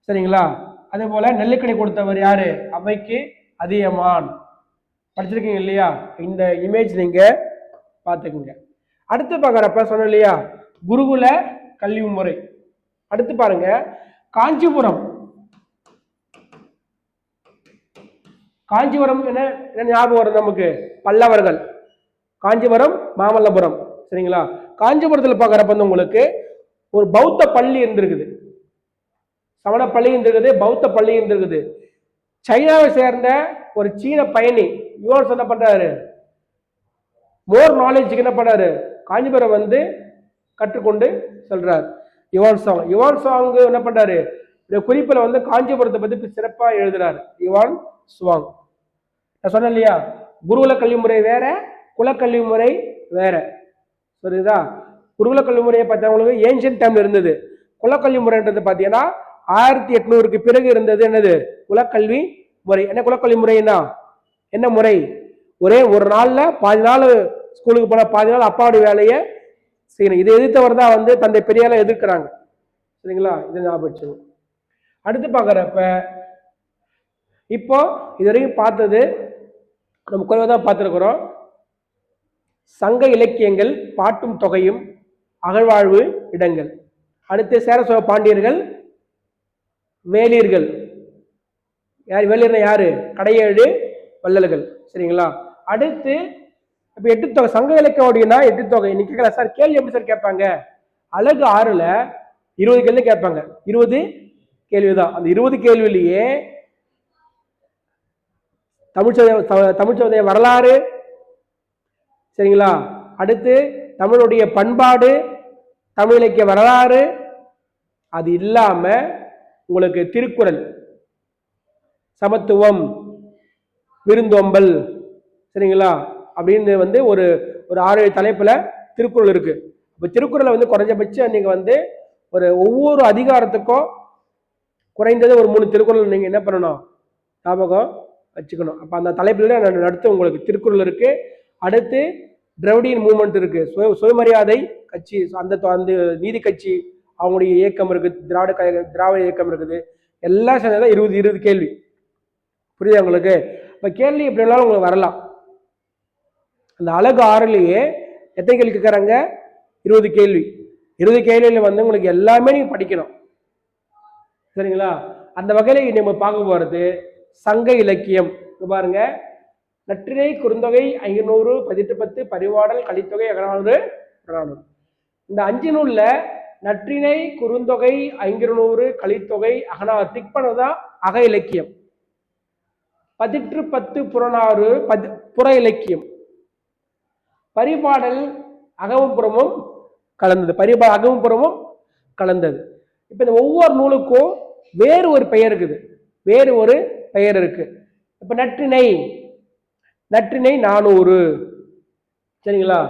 சரிங்களா? அதே போல நெல்லிக்கடை கொடுத்தவர் யாரு? அவைக்கு அதியமான். படிச்சிருக்கீங்க இல்லையா? இந்த இமேஜ் நீங்க பார்த்துக்குங்க. அடுத்து பார்க்குறப்ப சொன்ன இல்லையா குருகுல கல்வி முறை. அடுத்து பாருங்க காஞ்சிபுரம். காஞ்சிபுரம் என்ன ஞாபகம் வரும் நமக்கு? பல்லவர்கள். காஞ்சிபுரம், மாமல்லபுரம். சரிங்களா? காஞ்சிபுரத்தில் பார்க்குறப்ப வந்து உங்களுக்கு ஒரு பௌத்த பள்ளி இருந்திருக்குது, சமண பள்ளி இருந்திருக்குது, பௌத்த பள்ளி இருந்திருக்குது. சைனாவை சேர்ந்த ஒரு சீன பயணி யுவான் என்ன பண்றாரு? மோர் நாலேஜுக்கு என்ன பண்ணாரு? காஞ்சிபுரம் வந்து கற்றுக்கொண்டு சொல்றார் யுவான் சாங். யுவான் சாங் என்ன பண்றாரு? இந்த குறிப்பில் வந்து காஞ்சிபுரத்தை பத்தி சிறப்பா எழுதுறாரு யுவான் சுவாங். நான் சொன்னேன் இல்லையா, குருகுல கல்வி முறை வேற, குலக்கல்வி முறை வேற. சரிதா? குருகுல கல்வி முறையை பார்த்தவங்களுக்கு ஏன்ஷியன்ட் டைம்ல இருந்தது. குலக்கல்வி முறைன்றது பார்த்தீங்கன்னா 1800க்கு பிறகு இருந்தது. என்னது? குலக்கல்வி முறை. என்ன குலக்கல்வி முறைன்னா என்ன முறை? ஒரே ஒரு நாள்ல பாதி நாள் ஸ்கூலுக்கு போன, பாதி நாள் அப்பாவுடைய வேலையை செய்யணும். இதை எதிர்த்தவர் தான் வந்து தந்தை பெரியால எதிர்க்கிறாங்க. சரிங்களா? இதை ஞாபகம் வச்சுக்கணும். அடுத்து பார்க்குறப்ப இப்போ இதுவரைக்கும் பார்த்தது நம்ம குறைவாக தான் பார்த்துருக்குறோம். சங்க இலக்கியங்கள், பாட்டும் தொகையும், அகழ்வாழ்வு இடங்கள். அடுத்து சேர சோழ பாண்டியர்கள், வேளிர்கள். யார் வேளிர்னா யாரு? கடையேழு வள்ளல்கள். சரிங்களா? அடுத்து இப்ப எட்டு தொகை சங்க இலக்கியம் அப்படின்னா எட்டு தொகை. இன்னைக்கு கேட்கல சார், கேள்வி எப்படி சார் கேட்பாங்க? அழகு 6ல 20 கேள்வி கேட்பாங்க. 20 கேள்விதான். அந்த 20 கேள்வியிலேயே தமிழ்ச்சோதைய வரலாறு, சரிங்களா, அடுத்து தமிழுடைய பண்பாடு, தமிழ் இலக்கிய வரலாறு, அது இல்லாம உங்களுக்கு திருக்குறள், சமத்துவம், விருந்தோம்பல், சரிங்களா, அப்படின்னு வந்து ஒரு ஒரு 6 தலைப்புல திருக்குறள் இருக்கு. இப்போ திருக்குறளை வந்து குறைஞ்சபட்சம் நீங்க வந்து ஒரு ஒவ்வொரு அதிகாரத்துக்கும் குறைந்தது ஒரு 3 திருக்குறள் நீங்க என்ன பண்ணணும், ஞாபகம் வச்சுக்கணும். அப்ப அந்த தலைப்புல அடுத்து உங்களுக்கு திருக்குறள் இருக்கு. அடுத்து திராவிடியன் மூவ்மெண்ட் இருக்கு, சுயமரியாதை கட்சி, அந்த நீதி கட்சி அவங்களுடைய இயக்கம் இருக்கு, திராவிட இயக்கம் இருக்குது. எல்லாம் சேர்ந்ததான் 20 கேள்வி. புரியுதா உங்களுக்கு? இப்ப கேள்வி எப்படி இருந்தாலும் உங்களுக்கு வரலாம். அந்த அழகு 6லயே எத்தனை கேள்வி கேட்கறாங்க? 20 கேள்வி. 20 கேள்வியில வந்து உங்களுக்கு எல்லாமே நீங்க படிக்கணும். சரிங்களா? அந்த வகையில நம்ம பார்க்க போறது சங்க இலக்கியம். பாருங்க, நற்றிணை, குறுந்தொகை, 500, 1810, பரிபாடல், கலித்தொகை, அகநானூறு, புறநானூறு. இந்த 5 நூல்ல நற்றிணை, குறுந்தொகை, 500, கலித்தொகை, அகநானூறு டிக் பண்ணதான் அக இலக்கியம். 1810 புறநானூறு புற இலக்கியம். பரிபாடல் அகமும் புறமும் கலந்தது. அகமும் புறமும் கலந்தது. இப்ப இந்த ஒவ்வொரு நூலுக்கும் வேறு ஒரு பெயர் இருக்குது, வேறு ஒரு பெயர் இருக்கு. இப்ப நற்றிணை 400, சரிங்களா?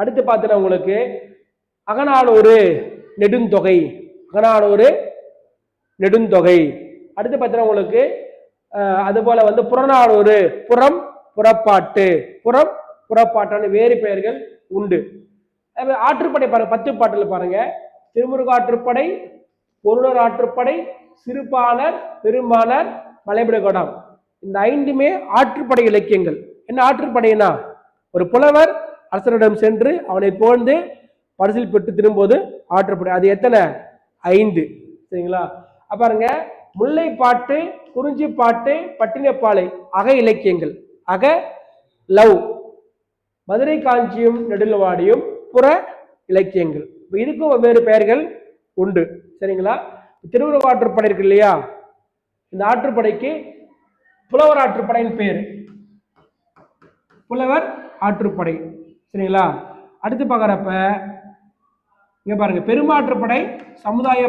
அடுத்து பார்த்தீங்கன்னா உங்களுக்கு அகநானூறு நெடுந்தொகை, அடுத்து பார்த்தீங்கன்னா உங்களுக்கு அது போல வந்து புறநானூறு புறப்பாட்டான வேறு பெயர்கள் உண்டு. ஆற்றுப்படை பாருங்க, 10 பாட்டுல பாருங்க, திருமுருக ஆற்றுப்படை, பொருளர் ஆற்றுப்படை, சிறுபாணர், பெரும்பாணர், மலைபடுகொடாம். இந்த 5மே ஆற்றுப்படை இலக்கியங்கள். என்ன ஆற்றுப்படைனா, ஒரு புலவர் அரசரிடம் சென்று அவனை புகழ்ந்து பரிசில் பெற்று திரும்போது ஆற்றுப்படை. அது எத்தனை? 5. சரிங்களா? பாருங்க, முல்லைப்பாட்டு, குறிஞ்சிப்பாட்டு, பட்டினப்பாலை அக இலக்கியங்கள். அக லவ். மதுரை காஞ்சியும் நெடுலவாடியும் புற இலக்கியங்கள். இதுக்கும் வெவ்வேறு பெயர்கள் உண்டு. சரிங்களா? திருமுருக ஆற்றுப்படை இருக்கு இல்லையா, இந்த ஆற்றுப்படைக்கு புலவர் ஆற்றுப்படையின் பேர், புலவர் ஆற்றுப்படை. சரிங்களா? அடுத்து பார்க்குறப்ப இங்க பாருங்க, பெருமாற்றுப்படை சமுதாய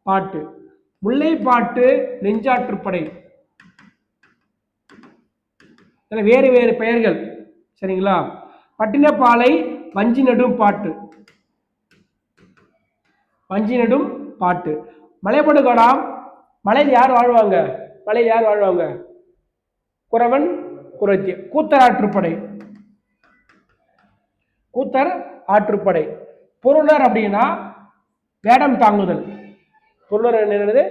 பாட்டு, முல்லைப்பாட்டு நெஞ்சாற்றுப்படை. வேறு வேறு பெயர்கள். சரிங்களா? பட்டினப்பாலை வஞ்சி நெடும் பாட்டு, மலைபடுகொடாம், மலையில் யார் வாழ்வாங்க? குறவன் குறத்தி. கூத்தர் ஆற்றுப்படை. பொருளர் அப்படின்னா வேடம் தாங்குதல். பொருளர் என்னது?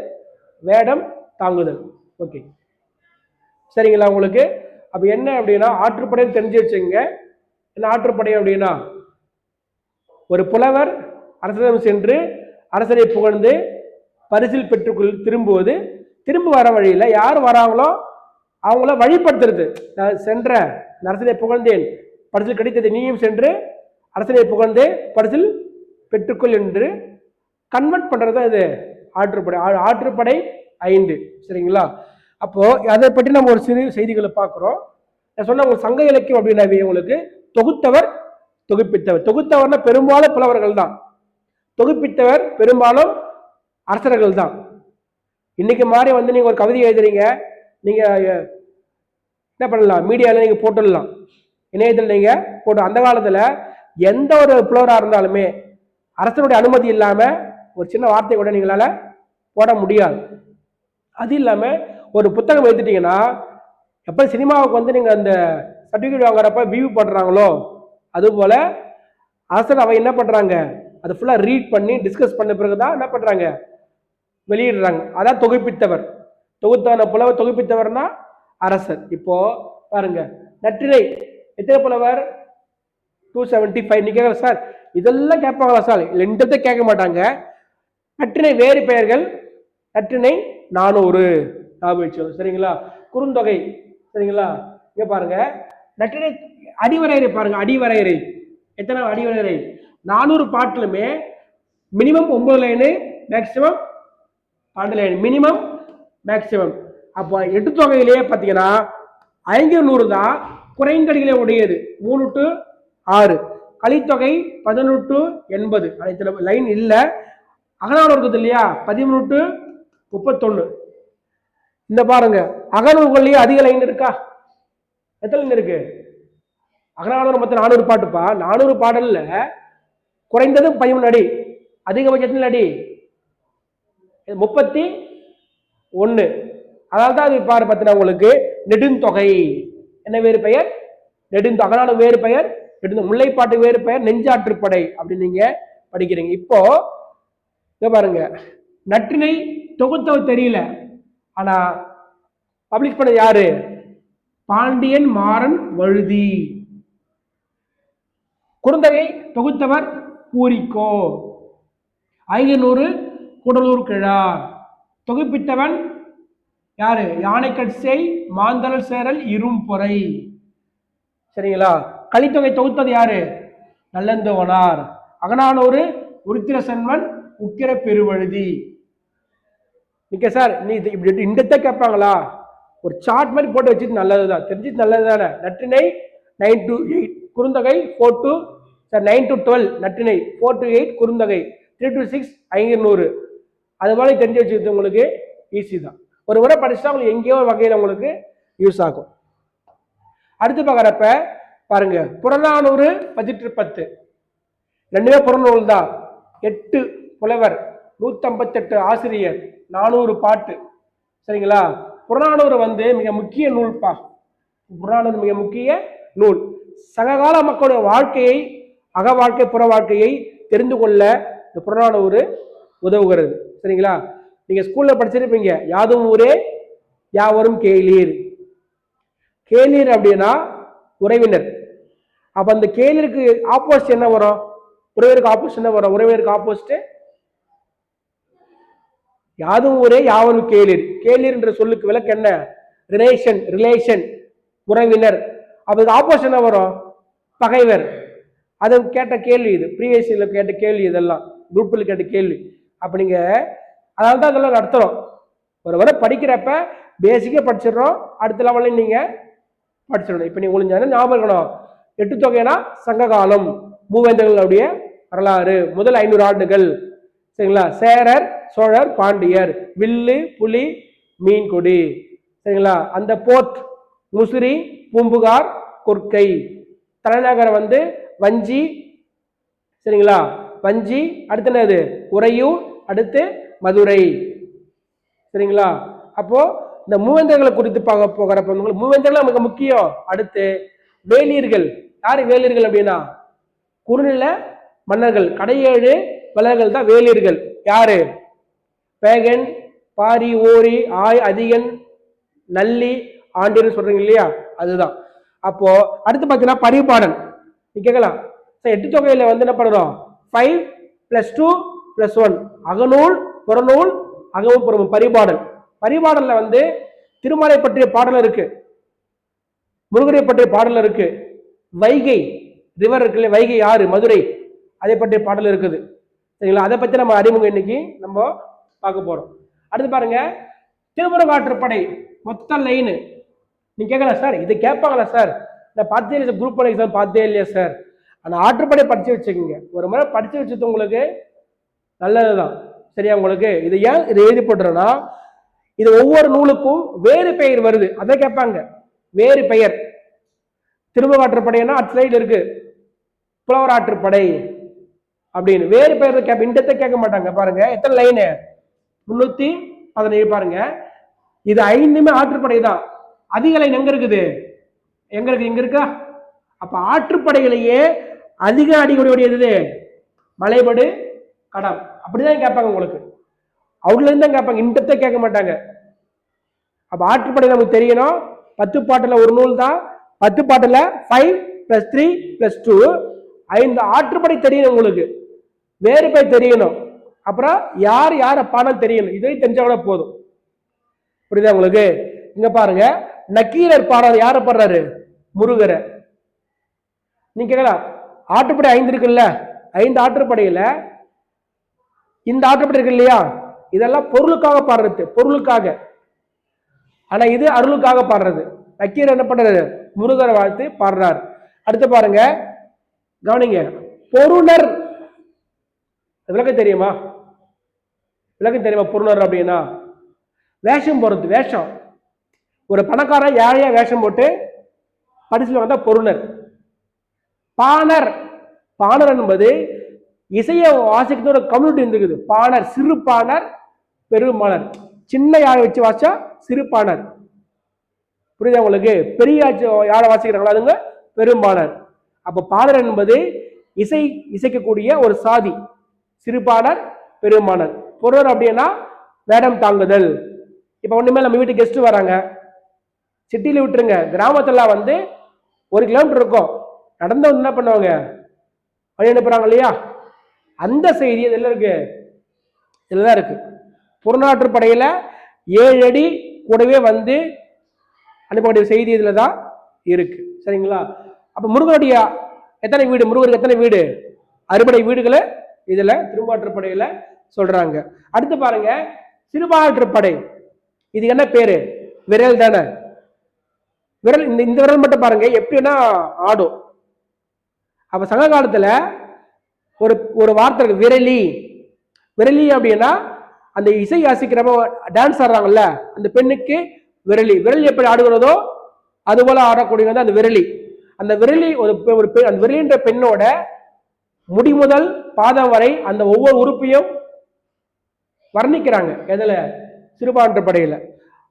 வேடம் தாங்குதல். ஓகே, சரிங்களா? உங்களுக்கு அப்ப என்ன அப்படின்னா ஆற்றுப்படை தெரிஞ்சு வச்சுங்க. என்ன ஆற்றுப்படை அப்படின்னா, ஒரு புலவர் அரசரிடம் சென்று அரசரை புகழ்ந்து பரிசில் பெற்றுக்கொள் திரும்ப வர வழியில யார் வராங்களோ அவங்கள வழிபடுத்துறது. சென்ற அரசரை புகழ்ந்தேன், பரிசில் கிடைத்தது, நீயும் சென்று அரசரை புகழ்ந்து பரிசில் பெற்றுக்கொள் என்று கன்வெர்ட் பண்றது இது ஆற்றுப்படை 5. சரிங்களா? அப்போ அதை பற்றி நம்ம ஒரு சிறு செய்திகளை பார்க்கிறோம். நான் சொன்ன உங்களுக்கு சங்க இலக்கியம் அப்படின்னாவே உங்களுக்கு தொகுத்தவர், தொகுத்தவர்னா பெரும்பாலும் புலவர்கள் தான், தொகுப்பித்தவர் பெரும்பாலும் அரசர்கள் தான். இன்னைக்கு மாதிரி வந்து நீங்க ஒரு கவிதை எழுதுறீங்க, நீங்க என்ன பண்ணலாம், மீடியால நீங்க போட்டுடலாம், இணையத்தில் நீங்க போட்டு. அந்த காலத்துல எந்த ஒரு புலவராக இருந்தாலுமே அரசனுடைய அனுமதி இல்லாம ஒரு சின்ன வார்த்தை கூட நீங்களால போட முடியாது. அது இல்லாம ஒரு புத்தகம் எடுத்துட்டீங்கன்னா, எப்ப சினிமாவுக்கு வந்து நீங்க அந்த சர்டிபிகேட் வாங்குறப்ப வியூ பண்றாங்களோ அதுபோல அரசர் அவை என்ன பண்றாங்க, அது ஃபுல்லா ரீட் பண்ணி டிஸ்கஸ் பண்ண பிறகுதான் என்ன பண்றாங்க, வெளியிடுறாங்க. அதான் தொகுப்பித்தவர். தொகுத்தான புலவர் தொகுப்பித்தவர்னா அரசர். இப்போ பாருங்க, நற்றிணை எத்தனை புலவர்? 275. நீ கேட்கல சார் இதெல்லாம் கேட்பாங்களா சார்? இல்லை, இந்த கேட்க மாட்டாங்க. நற்றிணை வேறு பெயர்கள், நற்றிணை 400 ஞாபகம். சரிங்களா? குறுந்தொகை. சரிங்களா? இங்க பாருங்க, நற்றிணை அடிவரையறை பாருங்க. அடிவரையறை எத்தனை அடிவரையறை? 400 பாட்டிலுமே minimum 9 line, maximum 12 line, minimum maximum. அப்போ எட்டு தொகையிலேயே பார்த்தீங்கன்னா 500 தான் குறைந்தடிகளே உடையது. 3 to 6. கலித்தொகை 11 to 80. அனைத்து லைன் இல்லை. அகநானூறு இருக்குது இல்லையா, 13 to 31. இந்த பாருங்க, அகநூல்கள்லயே அதிக லைன் இருக்கா? எத்தனை லைன் இருக்கு? அகநானூறு மொத்தம் 400 பாட்டுப்பா. 400 பாடல்ல குறைந்தது 13 அடி, அதிகபட்சத்தில் அடி 31. அதாவது அது பாரு பார்த்தீங்கன்னா உங்களுக்கு நெடுந்தொகை. என்ன வேறு பெயர்? அகநானூறு வேறு பெயர் முல்லைப்பாட்டு வேறு பெயர் நெஞ்சாற்றுப்படை அப்படின்னு நீங்க படிக்கிறீங்க. இப்போ பாருங்க, நற்றிணை தொகுத்தவர் தெரியல, ஆனா பப்ளிஷ் பண்ண யாரு? பாண்டியன் மாறன் வழுதி. குறுந்தொகை தொகுத்தவர் பூரிக்கோ. 500 கூடலூர் கிழார். தொகுப்பித்தவன் யாரு? யானைக்கட்சை மாந்தரல் சேரல் இரும்பொறை. சரிங்களா? கலித்தொகை தொகுத்தது யாரு? நல்லந்தோவனார். அகநானூறு உருத்திர சென்வன் உக்கிர பெருவழுதி. நிக்க சார் நீ இப்படி இந்த கேட்பாங்களா? ஒரு சார்ட் மாதிரி போட்டு வச்சுட்டு நல்லதுதான், தெரிஞ்சுட்டு நல்லது தானே. Natrinai 9 to 8, Kurunthogai 4 to 9 to 12, Natrinai 4 to 8, Kurunthogai 3 to 6, 500. அது மாதிரி தெரிஞ்சு வச்சுக்கிறது உங்களுக்கு ஈஸி தான். ஒரு முறை படிச்சுட்டா உங்களுக்கு எங்கேயோ வகையில் உங்களுக்கு யூஸ் ஆகும். அடுத்து பார்க்குறப்ப பாருங்க, புறநானூறு 10 ரெண்டுமே புறநூல் தான். 8 புலவர், 158 ஆசிரியர், 400 பாட்டு. சரிங்களா? புறநானூறு மிக முக்கிய நூல்பா. புறநானூறு மிக முக்கிய நூல். சங்ககால மக்களுடைய வாழ்க்கையை, அக வாழ்க்கை புற வாழ்க்கையை தெரிந்து கொள்ள இந்த புறநானூறு உதவுகிறது. சரிங்களா? நீங்க ஸ்கூல்ல படிச்சிருப்பீங்க, யாதும் ஊரே யாவரும் கேளீர். கேளீர் அப்படின்னா உறவினர். அப்ப அந்த கேளீருக்கு ஆப்போசிட் என்ன வரும்? உறவினருக்கு ஆப்போசிட் என்ன வரும்? உறவினருக்கு ஆப்போசிட் யாதும் ஊரே யாவரும் கேளீர். கேளீர் என்ற சொல்லுக்கு விளக்கு என்ன? ரிலேஷன், உறவினர். அப்ப ஆப்போசிட் என்ன வரும்? பகைவர். அது கேட்ட கேள்வி, இது ப்ரீவியஸ் இயர்ல கேட்ட கேள்வி, இதெல்லாம் குரூப்ல கேட்ட கேள்வி. அப்ப நீங்க அதனால தான் அதெல்லாம் நடத்துறோம். ஒரு வரை படிக்கிறப்ப பேசிக்கா படிச்சிடறோம், அடுத்த லெவலில் நீங்க படிச்சிடணும். இப்ப நீங்க ஒளிஞ்சாலும் ஞாபகம் இருக்கணும், 8 தொகைனா சங்க காலம், மூவேந்தர்களுடைய வரலாறு, முதல் 500 ஆண்டுகள். சரிங்களா? சேரர், சோழர், பாண்டியர், வில்லு, புலி, மீன் கொடி. சரிங்களா? அந்த போர்ட் முசிறி, பூம்புகார், கொற்கை. தலைநகர் வஞ்சி. சரிங்களா? வஞ்சி. அடுத்து என்னது? உறையூர். அடுத்து மதுரை. சரிங்களா? அப்போ இந்த மூவேந்தர்களை குறித்து பார்க்க போகிறப்ப மூவேந்தர்கள் மிக முக்கியம். அடுத்து வேலியர்கள். யாரு வேலியர்கள் அப்படின்னா குறுநில மன்னர்கள், கடையேழு வளர்கள் தான் வேலியர்கள். யாரு? பேகன், பாரி, ஓரி, ஆய், அதிகன், நல்லி, ஆண்டியர் சொல்றீங்க இல்லையா, அதுதான். அப்போ அடுத்து பார்த்தீங்கன்னா பரிபாடல். நீ கேட்கலாம், 8 தொகையில என்ன பண்ணுறோம்? 5 + 2 + 1. அகநூல், புறநூல், அகவும் புறமும். பரிபாடல். பரிபாடல்ல திருமலை பற்றிய பாடல் இருக்கு, முருகரை பற்றிய பாடல் இருக்கு, வைகை ரிவர் இருக்குல்ல, வைகை ஆறு மதுரை, அதை பற்றிய பாடல் இருக்குது. சரிங்களா? அதை பத்தி நம்ம அறிமுகம் இன்னைக்கு நம்ம பார்க்க போறோம். அடுத்து பாருங்க, திருமுருகாற்றுப்படை மொத்த லைனு. நீங்க கேட்கலாம், சார் இது கேட்பாங்களா சார்? நான் பார்த்தே இல்லை, குரூப் 1 எக்ஸாம் பார்த்தே இல்லையா சார்? ஆனால் ஆற்றுப்படை படிச்சு வச்சுக்கோங்க. ஒரு முறை படிச்சு வச்சது உங்களுக்கு நல்லதுதான். சரியா? உங்களுக்கு இது ஏன் இது எழுதி போட்டுறோம்னா, இது ஒவ்வொரு நூலுக்கும் வேறு பெயர் வருது, அதை கேட்பாங்க. வேறு பெயர். திருமுருகாற்றுப்படைன்னா அட்சைடு இருக்கு, புலவர் ஆற்றுப்படை அப்படின்னு வேறு பெயர் கேட்ப. இந்த கேட்க மாட்டாங்க. பாருங்க எத்தனை லைனு? 317. பாருங்க, இது 5மே ஆற்றுப்படை தான். அதிக லைன் எங்க இருக்குது? எங்க இருக்கு? இங்க இருக்கா? அப்ப ஆற்றுப்படையிலேயே அதிக அடியுடையது மலைபடு கடம். அப்படிதான் கேட்பாங்க உங்களுக்கு. அவுட்ல இருந்து தான் கேட்பாங்க, இன்டத்தை கேட்க மாட்டாங்க. அப்ப ஆற்றுப்படை நமக்கு தெரியணும். 10 பாட்டுல ஒரு நூல் தான். 10 பாட்டுல 5 + 3 + 2 5 ஆற்றுப்படை தெரியணும் உங்களுக்கு. வேறு பேர் தெரியணும். அப்புறம் யார் யார பாடம் தெரியணும். இதை தெரிஞ்சா கூட போதும். புரியுதா உங்களுக்கு? இங்க பாருங்க, நக்கீரர் பாடம் யார பாடுறாரு? முருகரை. நீங்க கேட்கலாம், ஆற்றுப்படை 5 இருக்குல்ல, 5 ஆற்றுப்படையில இந்த ஆற்றுப்படை இருக்கு இல்லையா, இதெல்லாம் பொருளுக்காக பாடுறது, பொருளுக்காக. ஆனா இது அருளுக்காக பாடுறது. நக்கீரர் என்ன பண்றாரு? முருகரை வாழ்த்து பாடுறார். அடுத்து பாருங்க, கவனிங்க, பொருணர் விளக்கம் தெரியுமா? விளக்கம் தெரியுமா? பொருணர் அப்படின்னா வேஷம் போறது, வேஷம். ஒரு பணக்காரன் ஏழையா வேஷம் போட்டு பரிசுல வந்தா பொருணர். பாணர், பாணர் என்பது இசையை வாசிக்கிற ஒரு கம்யூனிட்டி இருந்துக்குது. பாணர், சிறு பாணர், பெருமாணர். சின்ன யாழை வச்சு வாசிச்சா சிறு பாணர். புரியுதா உங்களுக்கு? பெரிய யாழை வாசிக்கிறாங்களா அதுங்க பெரும்பாணர். அப்ப பாணர் என்பது இசைக்கக்கூடிய ஒரு சாதி. சிறுபாணர், பெருமாணர். பொருளர் அப்படின்னா வேடம் தாங்குதல். இப்ப ஒண்ணுமே நம்ம வீட்டுக்கு கெஸ்ட் வராங்க, சிட்டியில விட்டுருங்க, கிராமத்துல வந்து 1 கிலோமீட்டர் இருக்கும், நடந்து வந்து என்ன பண்ணுவாங்க, வழி அனுப்புறாங்க இல்லையா, அந்த செய்தி இதெல்லாம் இருக்கு, இதுலதான் இருக்கு. புறநாற்று படையில 7 அடி கூடவே வந்து அனுப்பக்கூடிய செய்தி இதுலதான் இருக்கு. சரிங்களா? அப்ப முருகனுடைய எத்தனை வீடு, முருகருக்கு எத்தனை வீடு? 60 வீடுகளை இதுல திருமாற்றுப்படையில சொல்றாங்க. அடுத்து பாருங்க, சிறுபாற்றுப்படை. இது என்ன பேரு? விரல் தானே. விரல், இந்த விரல் மட்டும் பாருங்க எப்படின்னா ஆடும். அப்ப சங்க காலத்துல ஒரு வார்த்தை இருக்கு, விரலி. விரலி அப்படின்னா அந்த இசை வாசிக்கிறப்ப டான்ஸ் ஆடுறாங்கல்ல, அந்த பெண்ணுக்கு விரலி. விரலி எப்படி ஆடுகிறதோ அது போல ஆடக்கூடிய அந்த விரலி. அந்த விரலி அந்த விரலின்ற பெண்ணோட முடி முதல் பாதம் வரை அந்த ஒவ்வொரு உறுப்பையும் வர்ணிக்கிறாங்க. எதுல? சிறுபாற்றுப்படையில.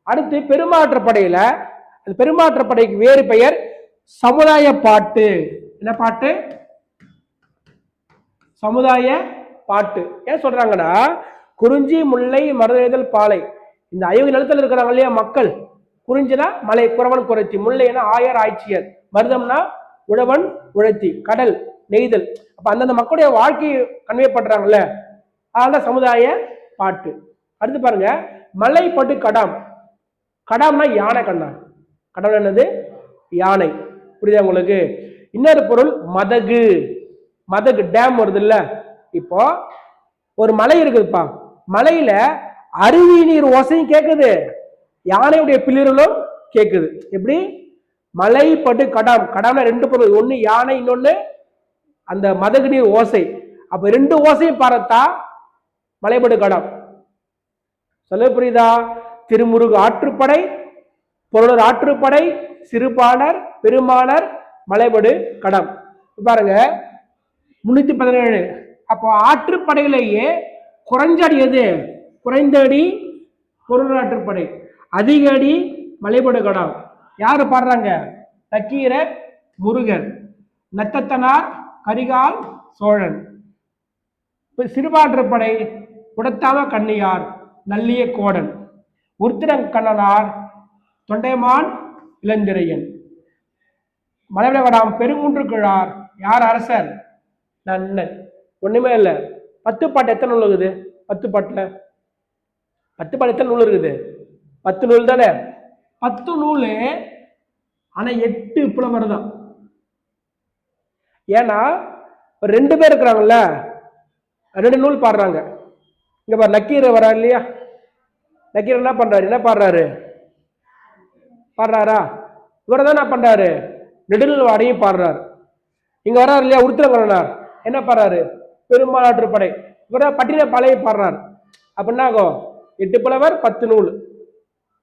அடுத்து பெருமாற்றுப்படையில, அந்த பெருமாற்றுப்படைக்கு வேறு பெயர் சமுதாய பாட்டு. என்ன பாட்டு? சமுதாய பாட்டு. ஏன் சொல்றாங்கன்னா, குறிஞ்சி, முல்லை, மருதேதல், பாலை, இந்த 5 நிலத்தில் இருக்கிறாங்க இல்லையா மக்கள். குறிஞ்சினா மலை, குறவன் குறைச்சி. முல்லைனா ஆயர் ஆய்ச்சியர். மருதம்னா உழவன் உழைத்தி. கடல் நெய்தல். அப்ப அந்தந்த மக்களுடைய வாழ்க்கையை கன்வே பண்றாங்கல்ல, அதனால சமுதாய பாட்டு. அடுத்து பாருங்க, மலை பட்டு கடாம். கடாம்னா யானை கண்ணா. கடாம் என்னது? யானை. புரியுதா உங்களுக்கு? இன்னொரு பொருள் மதகு. மதகு டேம் வருது இல்ல, இப்போ ஒரு மலை இருக்குதுப்பா, மலையில அருவி நீர் ஓசையும் கேட்குது, யானையுடைய பிளிரலும் கேட்குது. எப்படி? மலை பட்டு கடாம். கடாம்னா 2 பொருள், ஒன்னு யானை, இன்னொன்னு அந்த மதகு நீர் ஓசை. அப்ப 2 ஓசையும் பார்த்தா மலைப்படு கடாம். சொல்ல புரியுதா? திருமுருகு ஆற்றுப்படை, பொருளர் ஆற்றுப்படை, சிறுபாணர், பெருமானர், மலைபடு கடம். பாருங்க 317. அப்போ ஆற்றுப்படையிலேயே குறைஞ்ச அடி எது? குறைந்த அடி பொருளர் ஆற்றுப்படை, அதிக அடி மலைபடு கடம். யாரு பாடுறாங்க? நக்கீரர், முருகன், நத்தத்தனார், கரிகால் சோழன். சிறுபாற்றுப்படை உடத்தாம கண்ணியார், நல்லிய கோடன், உருத்திரங்கண்ணனார், தொண்டைமான், இளந்திரையன். மலைவிடகடாம் பெருங்குன்று கிழார். யார் அரசர்? நன்னன். ஒண்ணுமே இல்ல. 10 பாட்டு எத்தனை நூல் இருக்குது? 10 பாட்டுல 10 பாட்டு எத்தனை நூல் இருக்குது? 10 நூல் தானே. 10 நூல். ஆனா 8 புலவர் தான். ஏன்னா 2 பேர் இருக்கிறாங்கல்ல, 2 நூல் பாடுறாங்க. இங்க பாரு, நக்கீரர் வரா இல்லையா, நக்கீரர் என்ன பண்றாரு? என்ன பாடுறாரு? பாடுறாரா? இவர் தான் என்ன பண்றாரு? நெடுநல் வாடையும் பாடுறாரு. இங்க வர்றாரு இல்லையா உருத்திரங்கண்ணனார், என்ன பாடுறாரு? பெருமாளாற்றுப்படை. இவர பட்டின பாளையை பாடுறாரு. அப்ப என்ன ஆகும்? 8 புலவர் 10 நூல்.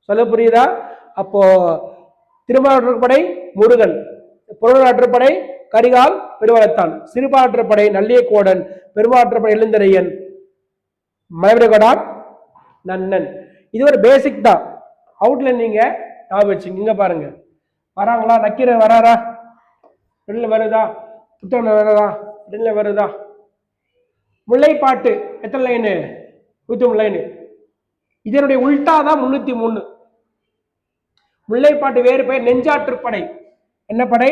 சொல்ல புரியுதா? அப்போ திருமாலாற்றுப்படை முருகன், பொருளாற்றுப்படை கரிகால் பெருவளத்தான், சிறுபாற்றுப்படை நல்லிய கோடன், பெருமாற்றுப்படை இளந்திரையன், மலைவிடகடாம் நன்னன். இது ஒரு பேசிக் தான். அவுட்லைன் நீங்க ஞாபகம் வச்சுங்க. இங்க பாருங்க, வராங்களா? நக்கீரர் வராரா? ரெண்டுல வருதா? புத்தகம் வருதா? ரெண்டுல வருதா? முல்லைப்பாட்டு எத்தனை லைனு? 103 லைனு. இதனுடைய உல்டா தான் 303. முல்லைப்பாட்டு வேறு பெயர் நெஞ்சாற்றுப்படை. என்ன படை?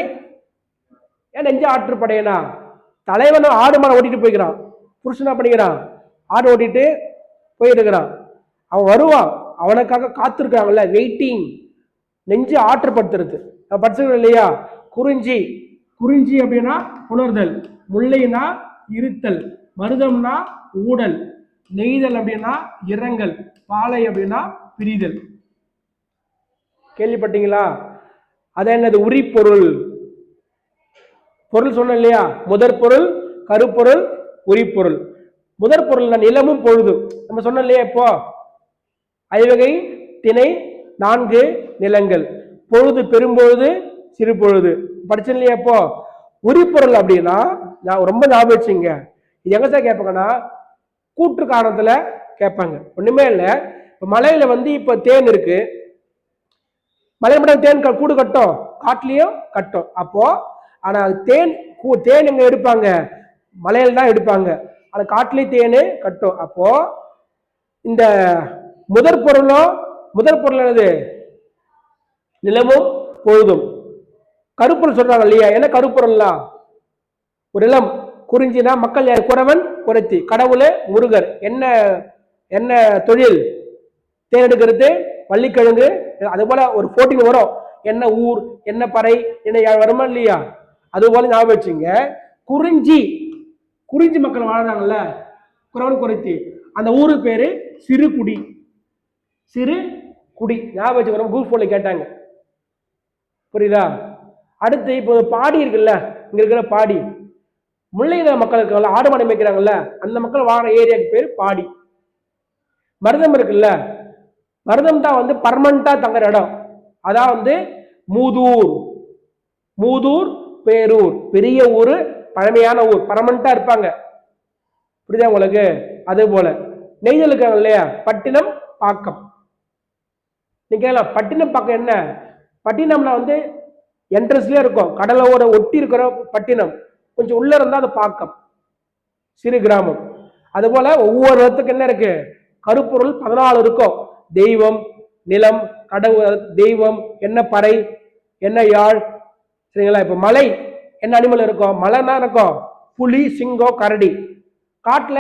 ஏன் நெஞ்ச ஆற்றுப்படையனா? தலைவனும் ஆடு மாடை ஓட்டிட்டு போய்க்கிறான். புருஷனா பண்ணிக்கிறான், ஆடு ஓட்டிட்டு போயிருக்கிறான். அவன் வருவான், அவனுக்காக காத்திருக்காங்கல்ல, வெயிட்டிங். நெஞ்சு ஆற்றுப்படுத்துறது படிச்சிருக்கோம் இல்லையா? குறிஞ்சி. குறிஞ்சி அப்படின்னா உணர்தல். முல்லைனா இருத்தல். மருதம்னா ஊடல். நெய்தல் அப்படின்னா இரங்கல். பாலை அப்படின்னா பிரிதல். கேள்விப்பட்டீங்களா? அது என்னது? உரிப்பொருள். பொருள் சொன்ன இல்லையா? முதற் பொருள், கருப்பொருள், உரிப்பொருள். முதற் பொருள் நிலமும் பொழுதும் நம்ம சொன்ன இல்லையா? இப்போ ஐவகை திணை 4 நிலங்கள். பொழுது பெரும்பொழுது சிறு பொழுது படிச்சு இல்லையா? இப்போ உரிப்பொருள் அப்படின்னா ரொம்ப ஞாபகம் வச்சுங்க. இது எங்க சார் கேட்பாங்கன்னா கூற்று காரணத்துல கேட்பாங்க. ஒண்ணுமே இல்லை. இப்ப மலையில இப்ப தேன் இருக்கு. மலை மட்டும் தேன் கூடு கட்டும், காட்டுலயும் கட்டும். அப்போ ஆனா தேன் எங்க எடுப்பாங்க? மலையில தான் எடுப்பாங்க. ஆனா காட்டுலயும் தேனு கட்டும். அப்போ இந்த முதற் பொருள் என்னது? நிலமும் பொழுதும். கருப்பொருள் சொல்றாங்க இல்லையா? என்ன கருப்பொருள்லாம்? ஒரு இளம். குறிஞ்சினா மக்கள் யார்? குறவன் குறைத்தி. கடவுள் முருகர். என்ன என்ன தொழில்? தேன் எடுக்கிறது, வள்ளிக்கிழங்கு. அது போல ஒரு போட்டிங் வரும். என்ன ஊர், என்ன பறை, என்ன வருமா இல்லையா? அது போல ஞாபகம் வச்சுங்க. குறிஞ்சி. குறிஞ்சி மக்கள் வாழ்றாங்கல்ல, குறவன் குறைத்தி. அந்த ஊரு பேரு சிறுகுடி. சிறுகுடி ஞாபகம் வச்சுக்கிறோம். குரூப் 4ல கேட்டாங்க. புரியுதா? அடுத்து இப்போ பாடி இருக்குல்ல, இங்க இருக்கிற பாடி. முல்லைநில மக்கள் இருக்காங்கல்ல, ஆடு மாடு மேய்க்கிறாங்கல்ல, அந்த மக்கள் வாழ ஏரியாவுக்கு பேர் பாடி. மருதம் இருக்குல்ல, மருதம் தான் பர்மனண்டா தங்குற இடம். அதான் மூதூர். மூதூர் பேரூர், பெரிய ஊரு, பழமையான ஊர், பர்மனண்டா இருப்பாங்க. புரியுதா உங்களுக்கு? அதே போல நெய்தல் இருக்காங்க இல்லையா? பட்டினம் பாக்கம். நீங்க கேட்கலாம், பட்டினம் பாக்கம் என்ன? பட்டினம்னா என்ட்ரன்ஸ்லயே இருக்கும், கடலோட ஒட்டி இருக்கிற பட்டினம். கொஞ்சம் உள்ள இருந்தா அது பாக்கம், சிறு கிராமம். அது போல ஒவ்வொரு இடத்துக்கு என்ன இருக்கு? கருப்பொருள் 14 இருக்கும். தெய்வம், நிலம், கடவுள், தெய்வம், என்ன பறை, என்ன யாழ். சரிங்களா? இப்ப மலை என்ன அனிமல் இருக்கும்? மலைன்னா இருக்கும் புலி, சிங்கம், கரடி. காட்டுல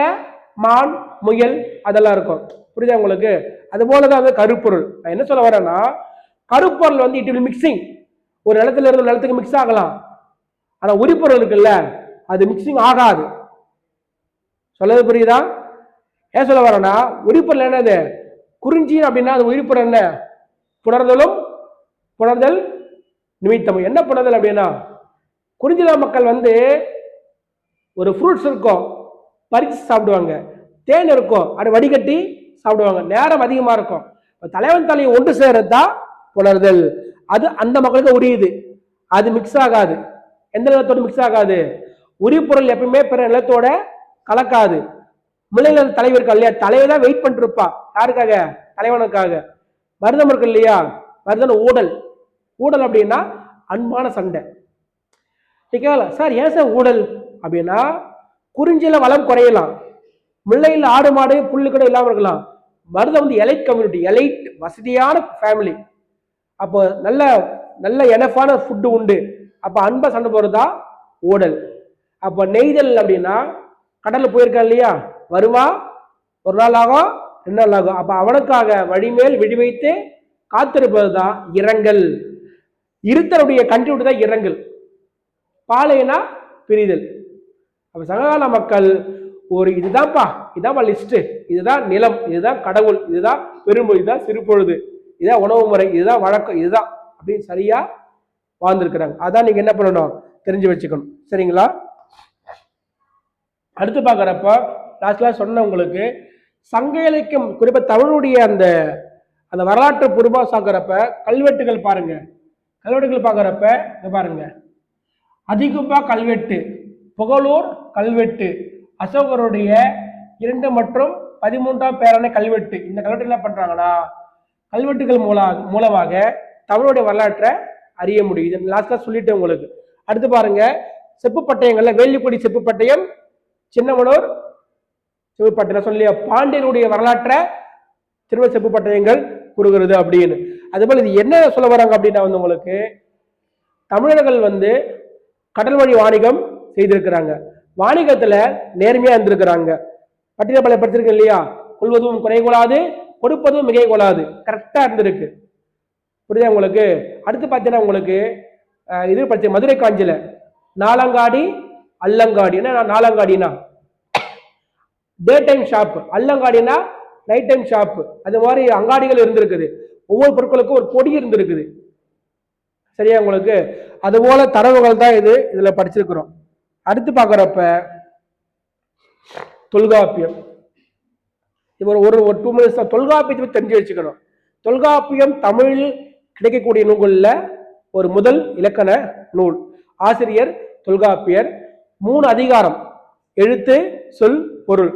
மான், முயல் அதெல்லாம் இருக்கும். புரியுதா உங்களுக்கு? அது போலதான் கருப்பொருள். நான் என்ன சொல்ல வரேன்னா, கருப்பொருள் இட் வில் மிக்சிங். ஒரு நிலத்துல இருந்து நிலத்துக்கு மிக்ஸ் ஆகலாம். ஆனா உரிப்பொருள் இருக்குல்ல, அது மிக்சிங் ஆகாது. சொல்லது புரியுதா? ஏன் சொல்ல வரேன்னா, உரிப்பொருள் என்னது? குறிஞ்சி அப்படின்னா அது உரிப்பொருள் என்ன? புணர்தலும் புணர்தல் நிமித்தம். என்ன புணர்தல் அப்படின்னா, குறிஞ்சில மக்கள் ஒரு ஃப்ரூட்ஸ் இருக்கும், பறிச்சு சாப்பிடுவாங்க. தேன் இருக்கும், அது வடிகட்டி சாப்பிடுவாங்க. நேரம் அதிகமா இருக்கும். தலைவன் தலையை ஒன்று சேரதா புணர்தல். அது அந்த மக்களுக்கு உரியுது. அது மிக்ஸ் ஆகாது. எந்த நிலத்தோட மிக்ஸ் ஆகாது? உரிப்பொருள் எப்பவுமே பிற நிலத்தோட கலக்காது. முல்லைநில தலைவர் இருக்கா இல்லையா? தலைவர் தான் வெயிட் பண்ணிட்டு இருப்பா. யாருக்காக? தலைவனுக்காக. மருதம் இருக்கு இல்லையா? மருதம் ஊடல். ஊடல் அப்படின்னா அன்பான சண்டை. சார் ஏன் சார் ஊடல் அப்படின்னா, குறிஞ்சில வளம் குறையலாம், முல்லையில் ஆடு மாடு புல்லு கூட இல்லாம இருக்கலாம். மருதம் எலைட் கம்யூனிட்டி, எலைட் வசதியான ஃபேமிலி. அப்போ நல்ல நல்ல எனஃபான ஃபுட்டு உண்டு. அப்ப அன்பா சண்டை போறதா ஊடல். அப்ப நெய்தல் அப்படின்னா, கடல்ல போயிருக்கா இல்லையா? வருவா, ஒரு நாள் ஆகும், 2 நாள் ஆகும். அப்ப அவனுக்காக வழிமேல் விடி வைத்து காத்திருப்பதுதான் இரங்கல். இருத்தலுடைய கண்டினியூட்டி தான் இரங்கல். பாலைனா பிரிதல். அப்ப சங்ககால மக்கள் ஒரு இதுதான்ப்பா, இதான்ப்பா லிஸ்ட். இதுதான் நிலம், இதுதான் கடவுள், இதுதான் பெரும்பொழுது, இதுதான் சிறுபொழுது, இதுதான் உணவு முறை, இதுதான் வழக்கம், இதுதான் அப்படின்னு சரியா வாழ்ந்திருக்கிறாங்க. அதான் நீங்க என்ன பண்ணணும்? தெரிஞ்சு வச்சுக்கணும். சரிங்களா? அடுத்து பாக்குறப்ப லாஸ்ட்ல சொன்ன உங்களுக்கு சங்க இலக்கியம், குறிப்பா தமிழுடைய அந்த அந்த வரலாற்று பூர்வமா சாக்குறப்ப கல்வெட்டுகள் பாருங்க. கல்வெட்டுகள் பாக்குறப்ப பாருங்க, அதிகும்பா கல்வெட்டு, புகழூர் கல்வெட்டு, அசோகருடைய 2 மற்றும் 13ஆம் பேரான கல்வெட்டு. இந்த கல்வெட்டு என்ன பண்றாங்கன்னா, கல்வெட்டுகள் மூலமாக தமிழுடைய வரலாற்றை அறிய முடியும். லாஸ்டா சொல்லிட்டு உங்களுக்கு அடுத்து பாருங்க, செப்பு பட்டயங்கள்ல வேள்விக்குடி செப்பு பட்டயம், சின்னமனூர் செப்பு பட்டயம் சொல்லிய பாண்டியனுடைய வரலாற்றை திரும்ப செப்பு பட்டயங்கள் கூறுகிறது அப்படின்னு. அதுபோல இது என்ன சொல்ல வராங்க அப்படின்னா வந்து உங்களுக்கு தமிழர்கள் வந்து கடல் வழி வாணிகம் செய்திருக்கிறாங்க, வாணிகத்துல நேர்மையா இருந்திருக்கிறாங்க. பட்டினப்பாலை படிச்சிருக்க இல்லையா, கொள்வதும் குறை கொள்ளாது கொடுப்பதும் மிகை கொள்ளாது, கரெக்டா இருந்திருக்கு. புரியுதா உங்களுக்கு? அடுத்து பார்த்தீங்கன்னா உங்களுக்கு இது படிச்ச மதுரை காஞ்சில நாலங்காடி அல்லங்காடி. என்ன நாலங்காடினா டே டைம் ஷாப், அல்லங்காடினா நைட் டைம் ஷாப். அது மாதிரி அங்காடிகள் இருந்திருக்குது, ஒவ்வொரு பொருட்களுக்கும் ஒரு கொடி இருந்திருக்குது. சரியா உங்களுக்கு? அதுபோல தரவுகள் தான் இதுல படிச்சிருக்கிறோம். அடுத்து பார்க்குறப்ப தொல்காப்பியம். இவர் ஒரு 2 மினிட்ஸ் தொல்காப்பியத்தை தெரிஞ்சு வச்சுக்கணும். தொல்காப்பியம் தமிழில் கிடைக்கக்கூடிய நூல்களில் ஒரு முதல் இலக்கண நூல். ஆசிரியர் தொல்காப்பியர். 3 அதிகாரம், எழுத்து சொல் பொருள்.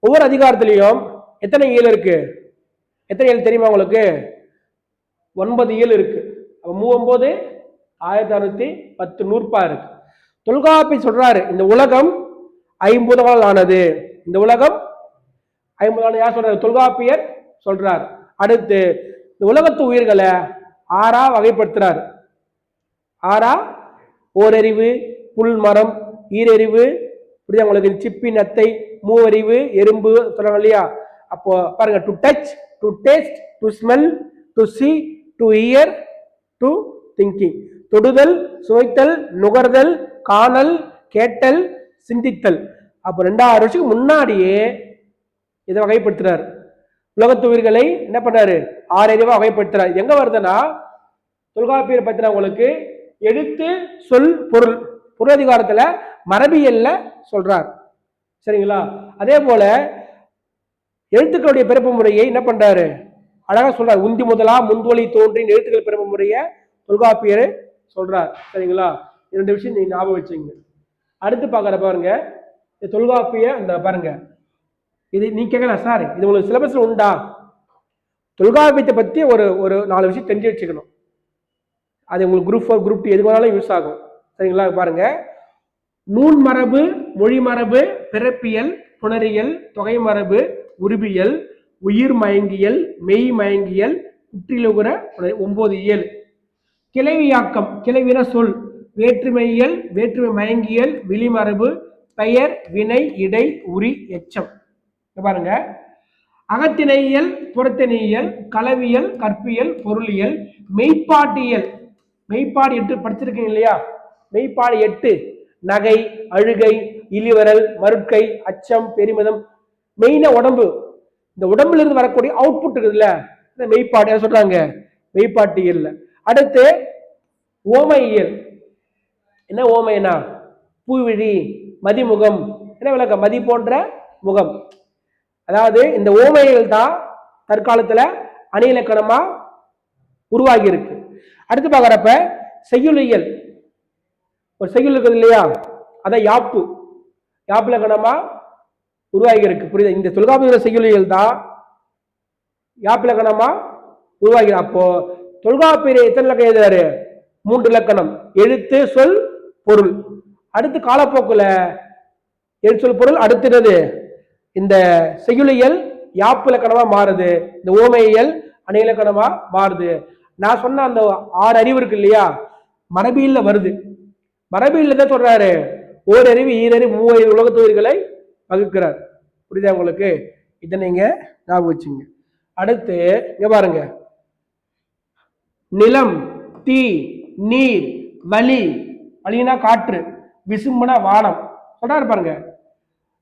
ஒவ்வொரு அதிகாரத்திலையும் எத்தனை இயல் இருக்கு? எத்தனை இயல் தெரியுமா உங்களுக்கு? 9 இயல் இருக்கு. 39 1610 நூற்பா இருக்கு. தொல்காப்பியம் சொல்றாரு இந்த உலகம் 50 ஆனது. இந்த உலகம் 50 யார் சொல்றாரு? தொல்காப்பியர் சொல்றார். அடுத்து இந்த உலகத்து உயிர்களை 6ஆ வகைப்படுத்துறாரு. 6ஆ ஓரறிவு, புல், மரம், ஈரறிவு, புரியுதா உங்களுக்கு? சிப்பி, நத்தை, மூவறிவு, எறும்பு சொல்றாங்க இல்லையா? அப்போ பாருங்க, to touch, to taste, to smell, to C, to hear, to thinking. தொடுதல், சுவைத்தல், நுகர்தல், காணல், கேட்டல், சிந்தித்தல். அப்போ 2000 வருஷத்துக்கு முன்னாடியே இதை வகைப்படுத்துறாரு. உலகத்து உயிர்களை என்ன பண்றாரு? 6 அறிவா வகைப்படுத்துறாரு. எங்க வருதுன்னா தொல்காப்பியர் பத்தின உங்களுக்கு எழுத்து சொல் பொருள் பொருளதிகாரத்துல மரபியல்ல சொல்றார். சரிங்களா? அதே போல எழுத்துக்களுடைய பிறப்பு முறையை என்ன பண்றாரு? அழகா சொல்றாரு. உந்தி முதலா முன்வழி தோன்றின் எழுத்துக்கள் பிறப்பு முறையை தொல்காப்பியர் சொல்றார். சரிங்களா? 2 விஷயம் நீங்க ஞாபகம் வச்சுங்க. அடுத்து பாக்குற பாருங்க, தொல்காப்பிய இந்த பாருங்க, இது நீ கேட்கலாம் சார், இது உங்களுக்கு சிலபஸ்ல உண்டா? தொல்காப்பியத்தை பத்தி ஒரு 4 விஷயம் தெரிஞ்சு வச்சுக்கணும். அது உங்களுக்கு குரூப் 4 குரூப் 2 எது வேணாலும் யூஸ் ஆகும். சரிங்களா? பாருங்க, நூன் மரபு, மொழி மரபு, பிறப்பியல், புணரியல், தொகை மரபு, உருபியல், உயிர் மயங்கியல், மெய் மயங்கியல், குற்றிலுகுற 9 இயல். கிளவியாக்கம், கிளவின சொல், வேற்றுமையியல், வேற்றுமை மயங்கியல், விழிமரபு, பெயர், வினை, இடை, உரி, எச்சம். பாருங்க, அகத்திணையியல், புறத்திணையியல், களவியல், கற்பியல், பொருளியல், மெய்ப்பாட்டியல். மெய்ப்பாடு 8 படிச்சிருக்கீங்க இல்லையா? மெய்ப்பாடு 8, நகை, அழுகை, இழிவரல், மறுக்கை, அச்சம், பெருமிதம். மெயினா உடம்பு, இந்த உடம்புல இருந்து வரக்கூடிய அவுட்புட் இருக்குதுல்ல, இந்த மெய்ப்பாடு சொல்றாங்க மெய்ப்பாட்டியல். அடுத்து ஓமையியல். என்ன ஓமைனா? பூவிழி, மதிமுகம். என்ன விளக்கம்? மதி போன்ற முகம். அதாவது இந்த ஓமைகள் தான் தற்காலத்துல அணி இலக்கணமா உருவாகி இருக்கு. அடுத்து பாக்குறப்ப செய்யுளியல். ஒரு செய்யுள் இருக்குது இல்லையா, அதான் யாப்பு, யாப்பு இலக்கணமா உருவாகி இருக்கு. புரியுது? இந்த தொல்காப்பிய செய்யுளியல் தான் யாப்பு இலக்கணமா உருவாகி. அப்போ தொல்காப்பியர் எத்தனை இலக்கணம் எழுதுறாரு? 3 இலக்கணம், எழுத்து சொல் பொருள். அடுத்து காலப்போக்குல எழுத்து சொல் பொருள் அடுத்தது இந்த செய்யுளியல் யாப்பு இலக்கணமா மாறுது, இந்த ஓமையியல் அணி இலக்கணமா மாறுது. நான் சொன்ன அந்த 6 அறிவு இருக்கு இல்லையா, மரபியல்ல வருது. மரபியல்ல தான் சொல்றாரு ஓரறிவு, ஈரறிவு, மூவறிவு உலகத்து உயிர்களை வகுக்கிறார். புரியுதா உங்களுக்கு? இதை நீங்க ஞாபகம் வச்சுங்க. அடுத்து இங்க பாருங்க, நிலம், தீ, நீர், வலி, வலினா காற்று, விசும்புனா வானம் சொல்றாரு. பாருங்க,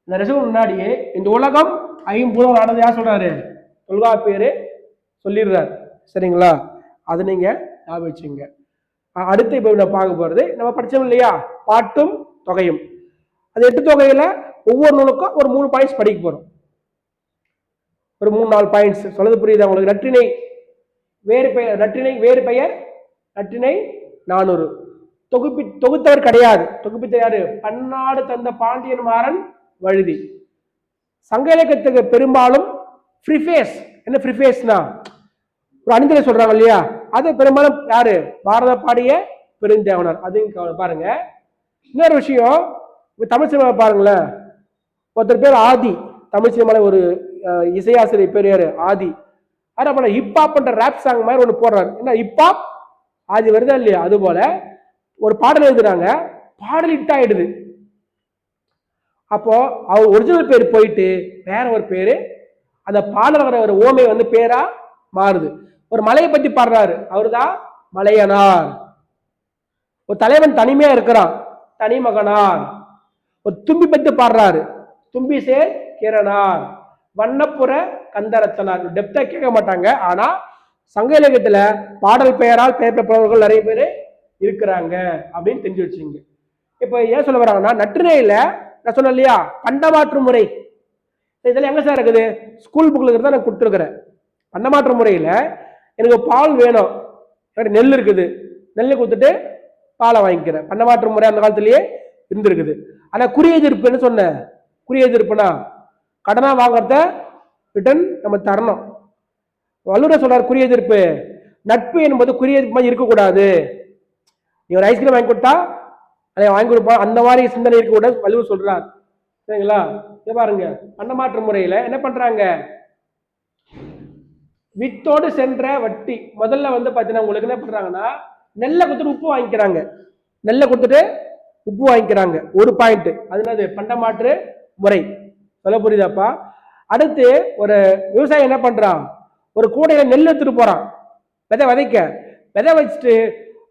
இந்த ரசம் முன்னாடியே இந்த உலகம் 50 ஆனது யார் சொல்றாரு? தொல்காப்பியர் சொல்லிடுறாரு. சரிங்களா? அது நீங்க ஞாபகம் வச்சுங்க. அடுத்து இப்ப நான் பார்க்க போறது, நம்ம படிச்சோம் இல்லையா, பாட்டும் தொகையும். அது 8 தொகையில ஒவ்வொரு நூலுக்கும் ஒரு 3 பாயிண்ட்ஸ் படிக்க போறோம். ஒரு 3-4 பாயிண்ட்ஸ் சொல்றது புரியுதா உங்களுக்கு? நற்றிணை வேறு பெயர், நற்றிணை வேறு பெயர், நற்றிணை 400. தொகுத்தவர் கிடையாது. தொகுப்பித்த யாரு? பன்னாடு தந்த பாண்டியன் மாறன் வழுதி. சங்க இலக்கியத்துக்கு பெரும்பாலும் ப்ரிஃபேஸ். என்ன ப்ரிஃபேஸ்னா ஒரு அணிந்துரை சொல்றாங்க இல்லையா, அது பெரும்பாலும் யாரு? பாரத பாடிய பெருந்தேவனார். அதையும் பாருங்க. இன்னொரு விஷயம், தமிழ் சினிமா பாருங்களேன், ஒருத்தர் பேர் ஆதி, தமிழ் சினிமால ஒரு இசையாசிரியர் பேர் யாரு, ஆதி. என்ன பண்ண, ஹிப்ஹாப் பண்ற ரேப் சாங் மாதிரி ஒண்ணு போடுறாரு. என்ன ஹிப்ஹாப் ஆதி வருதா இல்லையா? அது போல ஒரு பாடல் எழுதுறாங்க, பாடல் ஹிட் ஆயிடுது. அப்போ அவர் ஒரிஜினல் பேர் போயிட்டு வேற ஒரு பேரு, அந்த பாடல் வர ஒரு ஓமை வந்து பேரா மாறுது. ஒரு மலையை பத்தி பாடுறாரு, அவருதான் மலையனார். ஒரு தலைவன் தனிமையா இருக்கிறான், தனிமகனார். ஒரு தும்பி பத்தி பாடுறாரு, தும்பி சேர் கிரணார். வண்ணப்புற கந்தரத்தனார். டெப்தா கேட்க மாட்டாங்க, ஆனா சங்க இலக்கியத்துல பாடல் பெயரால் பெயர்ப்பவர்கள் நிறைய பேர் இருக்கிறாங்க அப்படின்னு தெரிஞ்சு வச்சுங்க. இப்ப ஏன் சொல்ல வராங்கன்னா, நற்றிணையில நான் சொன்னேன் இல்லையா, பண்டமாற்று முறை, இதெல்லாம் எங்க சார் இருக்குது? ஸ்கூல் புக்ல இருக்கிறத நான் கொடுத்துருக்கிறேன். பண்டமாற்று முறையில எனக்கு பால் வேணும், நெல் இருக்குது, நெல் கொடுத்துட்டு பாலை வாங்கிக்கிறேன். பண்டமாற்று முறை அந்த காலத்திலேயே இருந்திருக்குது. ஆனா குறியெதிர்ப்புன்னு சொன்னேன். குறியெதிர்ப்புனா கடனா வாங்குறத ரிட்டர்ன் நம்ம தரணும். வள்ளுவர் சொல்றாரு குறியெதிர்ப்பு. நட்பு என்பது குறியெதிர்ப்பு மாதிரி இருக்கக்கூடாது. நீ ஒரு ஐஸ்கிரீம் வாங்கி கொடுத்தா அதை வாங்கி கொடுப்பா, அந்த மாதிரி சிந்தனை இருக்கக்கூடாது வள்ளுவர் சொல்றாரு. சரிங்களா? இதை பாருங்க, பண்டமாற்று முறையில என்ன பண்றாங்க, வித்தோடு சென்ற வட்டி. முதல்ல வந்து பாத்தீங்கன்னா உங்களுக்கு என்ன பண்றாங்கன்னா, நெல்லை கொடுத்துட்டு உப்பு வாங்கிக்கிறாங்க, நெல்லை கொடுத்துட்டு உப்பு வாங்கிக்கிறாங்க. ஒரு பாயிண்ட், அது பண்டமாற்று முறை. சொல்ல புரியுதாப்பா? அடுத்து ஒரு விவசாயி என்ன பண்றான், ஒரு கூடையில நெல் எடுத்துட்டு போறான், விதை விதைக்க. விதை வச்சுட்டு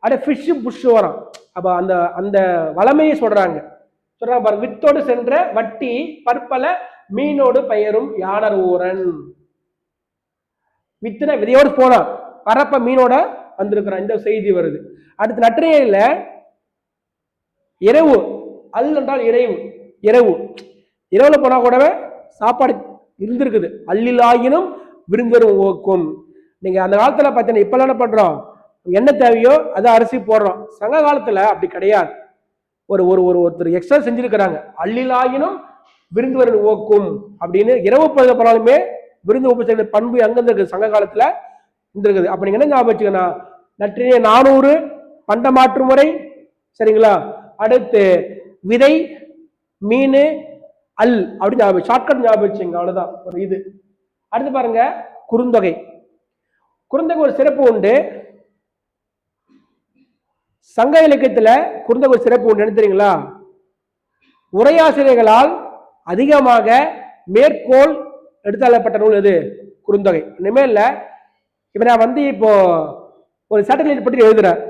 அப்படியே ஃபிஷ் புஷ் வரான். அப்ப அந்த அந்த வளமையை சொல்றாங்க பாருங்க. வித்தோடு சென்ற வட்டி பற்பல மீனோடு பெயரும் யானர் ஊரன். வித்துன விதையோடு போனான், பரப்ப மீனோட வந்திருக்கிறான். இந்த செய்தி வருது. அடுத்து நற்றிணையில இரவு, அல் என்றால் இறைவு, இரவு, இரவுல போனா கூடவே சாப்பாடு இருந்திருக்குது. அல்லிலாயினும் விருந்தரும் ஓக்கும். நீங்க அந்த காலத்துல பார்த்தீங்கன்னா, இப்ப என்ன பண்றோம், என்ன தேவையோ அதை அரிசி போடுறோம். சங்க காலத்துல அப்படி கிடையாது. ஒரு ஒரு ஒருத்தர் எக்ஸ்ட்ரா செஞ்சிருக்கிறாங்க. அல்லிலாயினும் விருந்துவரின் ஓக்கும் அப்படின்னு. இரவு பொழுது போனாலுமே விருந்து உபசரிக்கிற பண்பு அங்க இருக்குது, சங்க காலத்துல இருந்திருக்குது. அப்ப நீங்க என்ன ஞாபகம் வச்சுக்கன்னா, நற்றினை 400 பண்டமாற்று முறை. சரிங்களா? அடுத்து விதை, மீன், அல் அப்படி ஞாபகம், ஷார்ட்கட் ஞாபகம் வச்சுங்க, அவ்வளவுதான் ஒரு இது. அடுத்து பாருங்க, குறுந்தொகை. குறுந்தொகை ஒரு சிறப்பு உண்டு. சங்க இலக்கியத்துல குறுந்தொகை ஒரு சிறப்பு உண்டு. என்ன தெரியுங்களா? உரையாசிரியர்களால் அதிகமாக மேற்கோள் எடுத்தள்ளப்பட்ட நூல் எது? குறுந்தொகை. இனிமேல் இப்ப நான் வந்து இப்போ ஒரு சேட்டலைட் பற்றி எழுதுறேன்.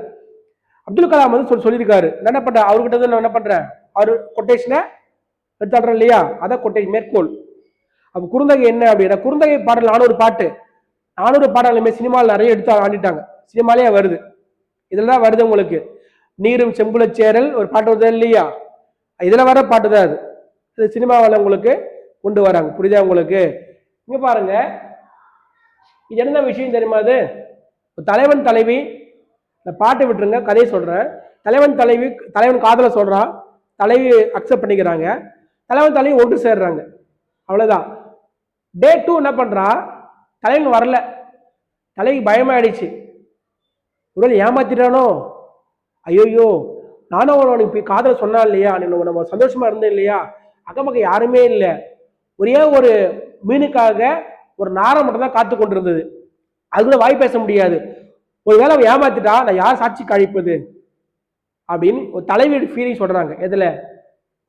அப்துல் கலாம் வந்து சொல்லியிருக்காரு. என்ன பண்ற, அவர்கிட்ட நான் என்ன பண்றேன், அவரு கொட்டேஷனை எடுத்தாடுறேன் இல்லையா, அதான் கொட்டேஷன், மேற்கோள். அப்ப குறுந்தொகை என்ன அப்படின்னா, குறுந்தொகை பாடல் 400 பாட்டு, 400 பாடலுமே சினிமாவில் நிறைய எடுத்து ஆண்டிட்டாங்க. சினிமாலேயே வருது, இதுலதான் வருது உங்களுக்கு. நீரும் செம்புலச்சேரல் ஒரு பாட்டு வருது இல்லையா, இதுல வர பாட்டு தான் அது. இது சினிமாவில் உங்களுக்கு கொண்டு வராங்க. புரியுதா உங்களுக்கு? இங்க பாருங்க, இது என்ன விஷயம் தெரியுமா? அது தலைவன் தலைவி, இந்த பாட்டை விட்டுருங்க, கதையை சொல்றேன். தலைவன் தலைவி, தலைவன் காதல சொல்றான், தலைவி அக்செப்ட் பண்ணிக்கிறாங்க, தலைவன் தலைவி ஒன்று சேர்றாங்க, அவ்வளவுதான். டே 2 என்ன பண்றா, தலைவன் வரல, தலைவிக்கு பயமாயிடுச்சு, ஒருவேளை ஏமாத்திட்டானோ, ஐயோ நானும் உனக்கு காதல சொன்னா இல்லையா, நம்ம சந்தோஷமா இருந்தேன் இல்லையா, அக்கம் பக்கம் யாருமே இல்லை, ஒரே ஒரு மீனுக்காக ஒரு நாரம் மட்டும் தான் காத்து கொண்டிருந்தது, அது கூட வாய் பேச முடியாது, ஒருவேளை அவன் ஏமாத்திட்டா நான் யார் சாட்சி கழிப்பது அப்படின்னு ஒரு தலைவியோட ஃபீலிங் சொல்றாங்க. எதுல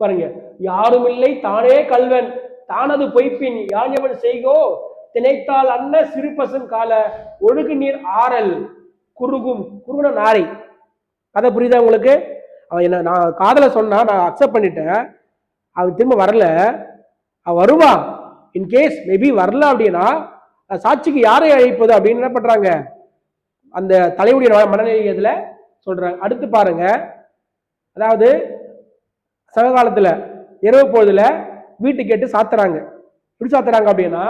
பாருங்க, யாரும் இல்லை தானே கல்வன் தானது பொய்ப்பின் யாழ்யவன் செய்கோ திணைத்தால் அன்ன சிறு பசும் கால ஒழுகு நீர் ஆறல் குறுகும் குறுகுன நாரை. கதை புரியுதா உங்களுக்கு? அவன் என்ன, நான் காதல சொன்னா, நான் அக்செப்ட் பண்ணிட்டேன், அவன் திரும்ப வரல, அவன் வருவா, இன்கேஸ் மேபி வரல அப்படின்னா சாட்சிக்கு யாரை அழைப்பது அப்படின்னு என்ன பண்றாங்க, அந்த தலைவருடைய மனநிலை இதுல சொல்றாங்க. அடுத்து பாருங்க, அதாவது சங்க காலத்துல இரவு பொழுதுல வீட்டு கேட்டு சாத்துறாங்க. எப்படி சாத்துறாங்க அப்படின்னா,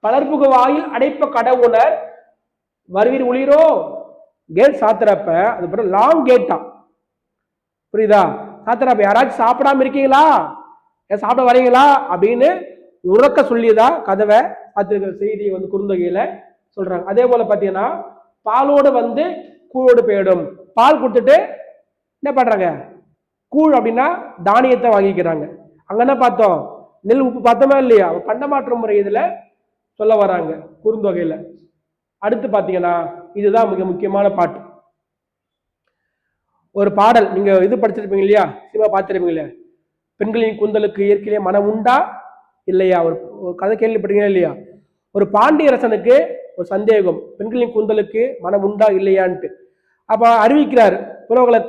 பலர்புகு வாயில் அடைப்ப கடவுணர் வருவீர் ஒளிரோ, கேட் சாத்துறப்ப அது பிறகு லாங் கேட்டா, புரியுதா? சாத்துறப்ப யாராச்சும் சாப்பிடாம இருக்கீங்களா, சாப்பிட வரீங்களா அப்படின்னு உறக்க சொல்லியதா கதவை சாத்திருக்கிற செய்தியை வந்து குறுந்தொகையில சொல்றாங்க. அதே போல பாத்தீங்கன்னா, பாலோடு வந்து கூழோடு போயிடும், பால் கொடுத்துட்டு என்ன பண்றாங்க, கூழ் அப்படின்னா தானியத்தை வாங்கிக்கிறாங்க. அங்க என்ன பார்த்தோம், நெல் உப்பு பார்த்தோமா இல்லையா, பண்டமாற்று முறை இதுல சொல்ல வராங்க குறுந்தொகையில. அடுத்து பாத்தீங்கன்னா இதுதான் மிக முக்கியமான பாட்டு. ஒரு பாடல் நீங்க இது படிச்சிருப்பீங்க இல்லையா, சிவா பார்த்திருப்பீங்க இல்லையா, பெண்களின் கூந்தலுக்கு இயற்கையிலே மனம் உண்டா இல்லையா, ஒரு கதை கேள்விப்பட்டீங்களா இல்லையா. ஒரு பாண்டியரசனுக்கு ஒரு சந்தேகம், பெண்களின் கூந்தலுக்கு மனம் உண்டா இல்லையான்ட்டு. அப்ப அறிவிக்கிறார் புலவர்களை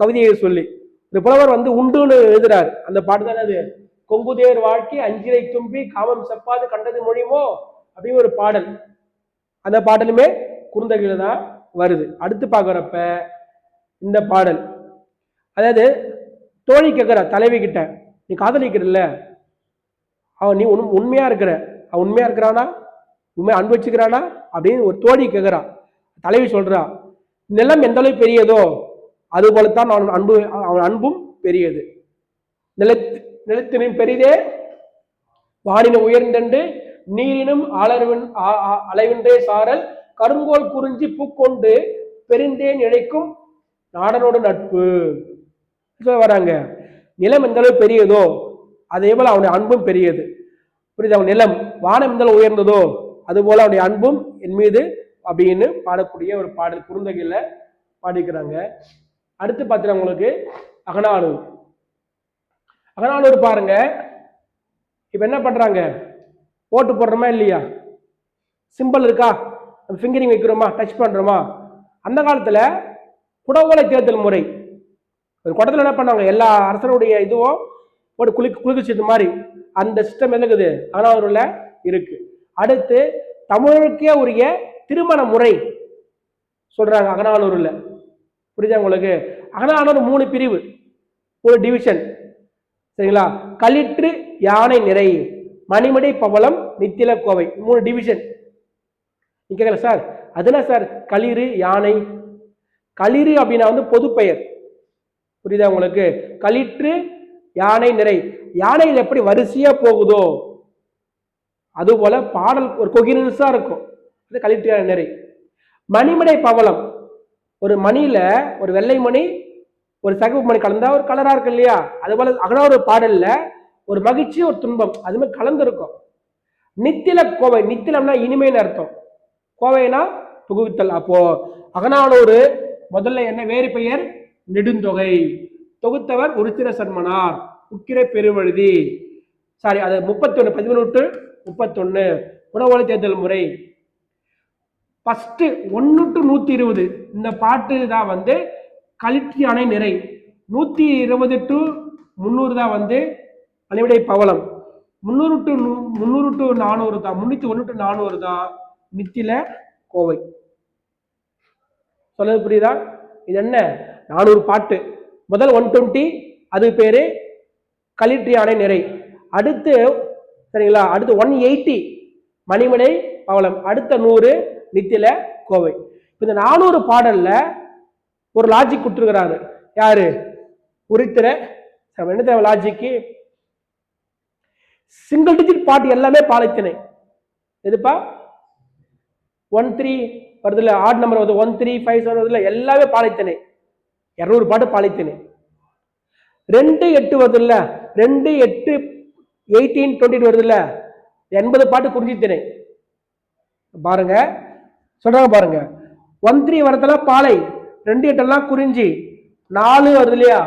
கவிதையை சொல்லி. இந்த புலவர் வந்து உண்டுன்னு எழுதுறாரு. அந்த பாட்டு தானே அது, கொங்குதேர் வாழ்க்கை அஞ்சிரை தும்பி காமம் செப்பாது கண்டது மொழியுமோ அப்படின்னு ஒரு பாடல். அந்த பாடலுமே குறுந்தொகையில தான் வருது. அடுத்து பார்க்குறப்ப இந்த பாடல், அதாவது தோழி கேட்கிற தலைவி கிட்ட, நீ காதலிக்கிறல்ல, அவன் நீ உண்மையா இருக்கிற, அவன் உண்மையா இருக்கிறானா, உண்மையா அன்பு வச்சுக்கிறானா அப்படின்னு ஒரு தோழி கேட்கிறா. தலைவி சொல்றா, நிலம் எந்த அளவு பெரியதோ அது போலத்தான் அவன் அன்பும் பெரியது. நிலத்தினும் பெரிதே வானினும் உயர்ந்தென்று நீரினும் அளவின்றே சாரல் கருங்கோல் குறிஞ்சி பூக்கொண்டு பெருந்தேன் இழைக்கும் நாடனோடு நட்பு வராங்க. நிலம் எந்த அளவு பெரியதோ அதே போல அவனுடைய அன்பும் பெரியது. புரியுது, அவன் நிலம் வானம் எந்த அளவு உயர்ந்ததோ அது போல அவனுடைய அன்பும் என் மீது அப்படின்னு பாடக்கூடிய ஒரு பாடல் குறுந்தொகையில பாடிக்கிறாங்க. அடுத்து பார்த்தீங்கன்னா உங்களுக்கு அகநானூறு. அகநானூறு பாருங்க, இப்ப என்ன பண்றாங்க, ஓட்டு போடுறோமா இல்லையா, சிம்பிள் இருக்கா, ஃபிங்கரிங் வைக்கிறோமா, டச் பண்றோமா. அந்த காலத்துல குடவோலை தேர்தல் முறை, ஒரு குடத்துல என்ன பண்ணாங்க, எல்லா அரசனுடைய இதுவும் போட்டு குளிர்ச்சி மாதிரி அந்த சிஸ்டம் இருக்குது அகநானூறுல இருக்கு. அடுத்து தமிழுக்கே உரிய திருமண முறை சொல்றாங்க அகநானூறுல. புரியுதா உங்களுக்கு, அகநானூறு 3 பிரிவு, ஒரு டிவிஷன் சரிங்களா. களிற்று யானை நிறை மணிமடை பவளம் நித்தில கோவை 3 டிவிஷன். கேட்கல சார், அதுதான் சார் களிறு யானை. களிறு அப்படின்னா வந்து பொது பெயர். புரியுதா உங்களுக்கு, களிற்று யானை நிறை, யானைகள் எப்படி வரிசையா போகுதோ அது போல பாடல் ஒரு கொகிரன்ஸா இருக்கும், அது களிற்று யானை நிறை. மணிமடை பவளம், ஒரு மணியில ஒரு வெள்ளை மணி ஒரு சகப்பு மணி கலந்தா ஒரு கலரா இருக்கு இல்லையா, அது போல அகநானூறு பாடல்ல ஒரு மகிழ்ச்சி ஒரு துன்பம் அதுமே கலந்து இருக்கும். நித்தில கோவை, நித்திலம்னா இனிமைன்னு அர்த்தம், கோவைனா புகுவித்தல். அப்போ அகநானூறு முதல்ல என்ன வேறு பெயர் நெடுந்தொகை, தொகுத்தவர் உருத்திர சன்மனார், உக்கிர பெருவழுதி, சாரி அது 31 11 to 31 குடவோலை தேர்தல் முறை. ஃபர்ஸ்ட் 1 to 120 இந்த பாட்டு தான் வந்து களிற்று யானை நிறை, 120 to 300 தான் வந்து மணிமடை பவளம், 300 to 400 தான் 301 to 400 தான் நித்தில கோவை. சொல்றது புரியுதா, இது என்ன 400 பாட்டு. முதல் 120 அது பேரு களிற்று யானை நிறை. அடுத்து சரிங்களா, அடுத்து 180 மணிமடை பவளம், அடுத்த 100 நித்தில கோவை. இந்த 400 பாடல்ல ஒரு லாஜிக் கொடுத்துருக்கிறாரு யாரு, உரித்திர. என்ன தேவை லாஜிக்கு, சிங்கிள் டிஜிட் பாட்டு எல்லாமே பாலைத்திணை. எதுப்பா 13 வருது இல்ல, ஆட் நம்பர் வருது 1 3 5 7 வருது இல்ல, எல்லாமே பாலைத்திணை. 200 பாட்டு பாலைத்திணை. 2 8 வருது இல்ல, 2 8 18 20 வருது இல்ல, 80 பாட்டு குறிஞ்சித்திணை. பாருங்க சொல்றாங்க பாருங்க, 1 3 வரதெல்லாம் பாலை, 2 8 எல்லாம் குறிஞ்சி, 4 வருது இல்லையா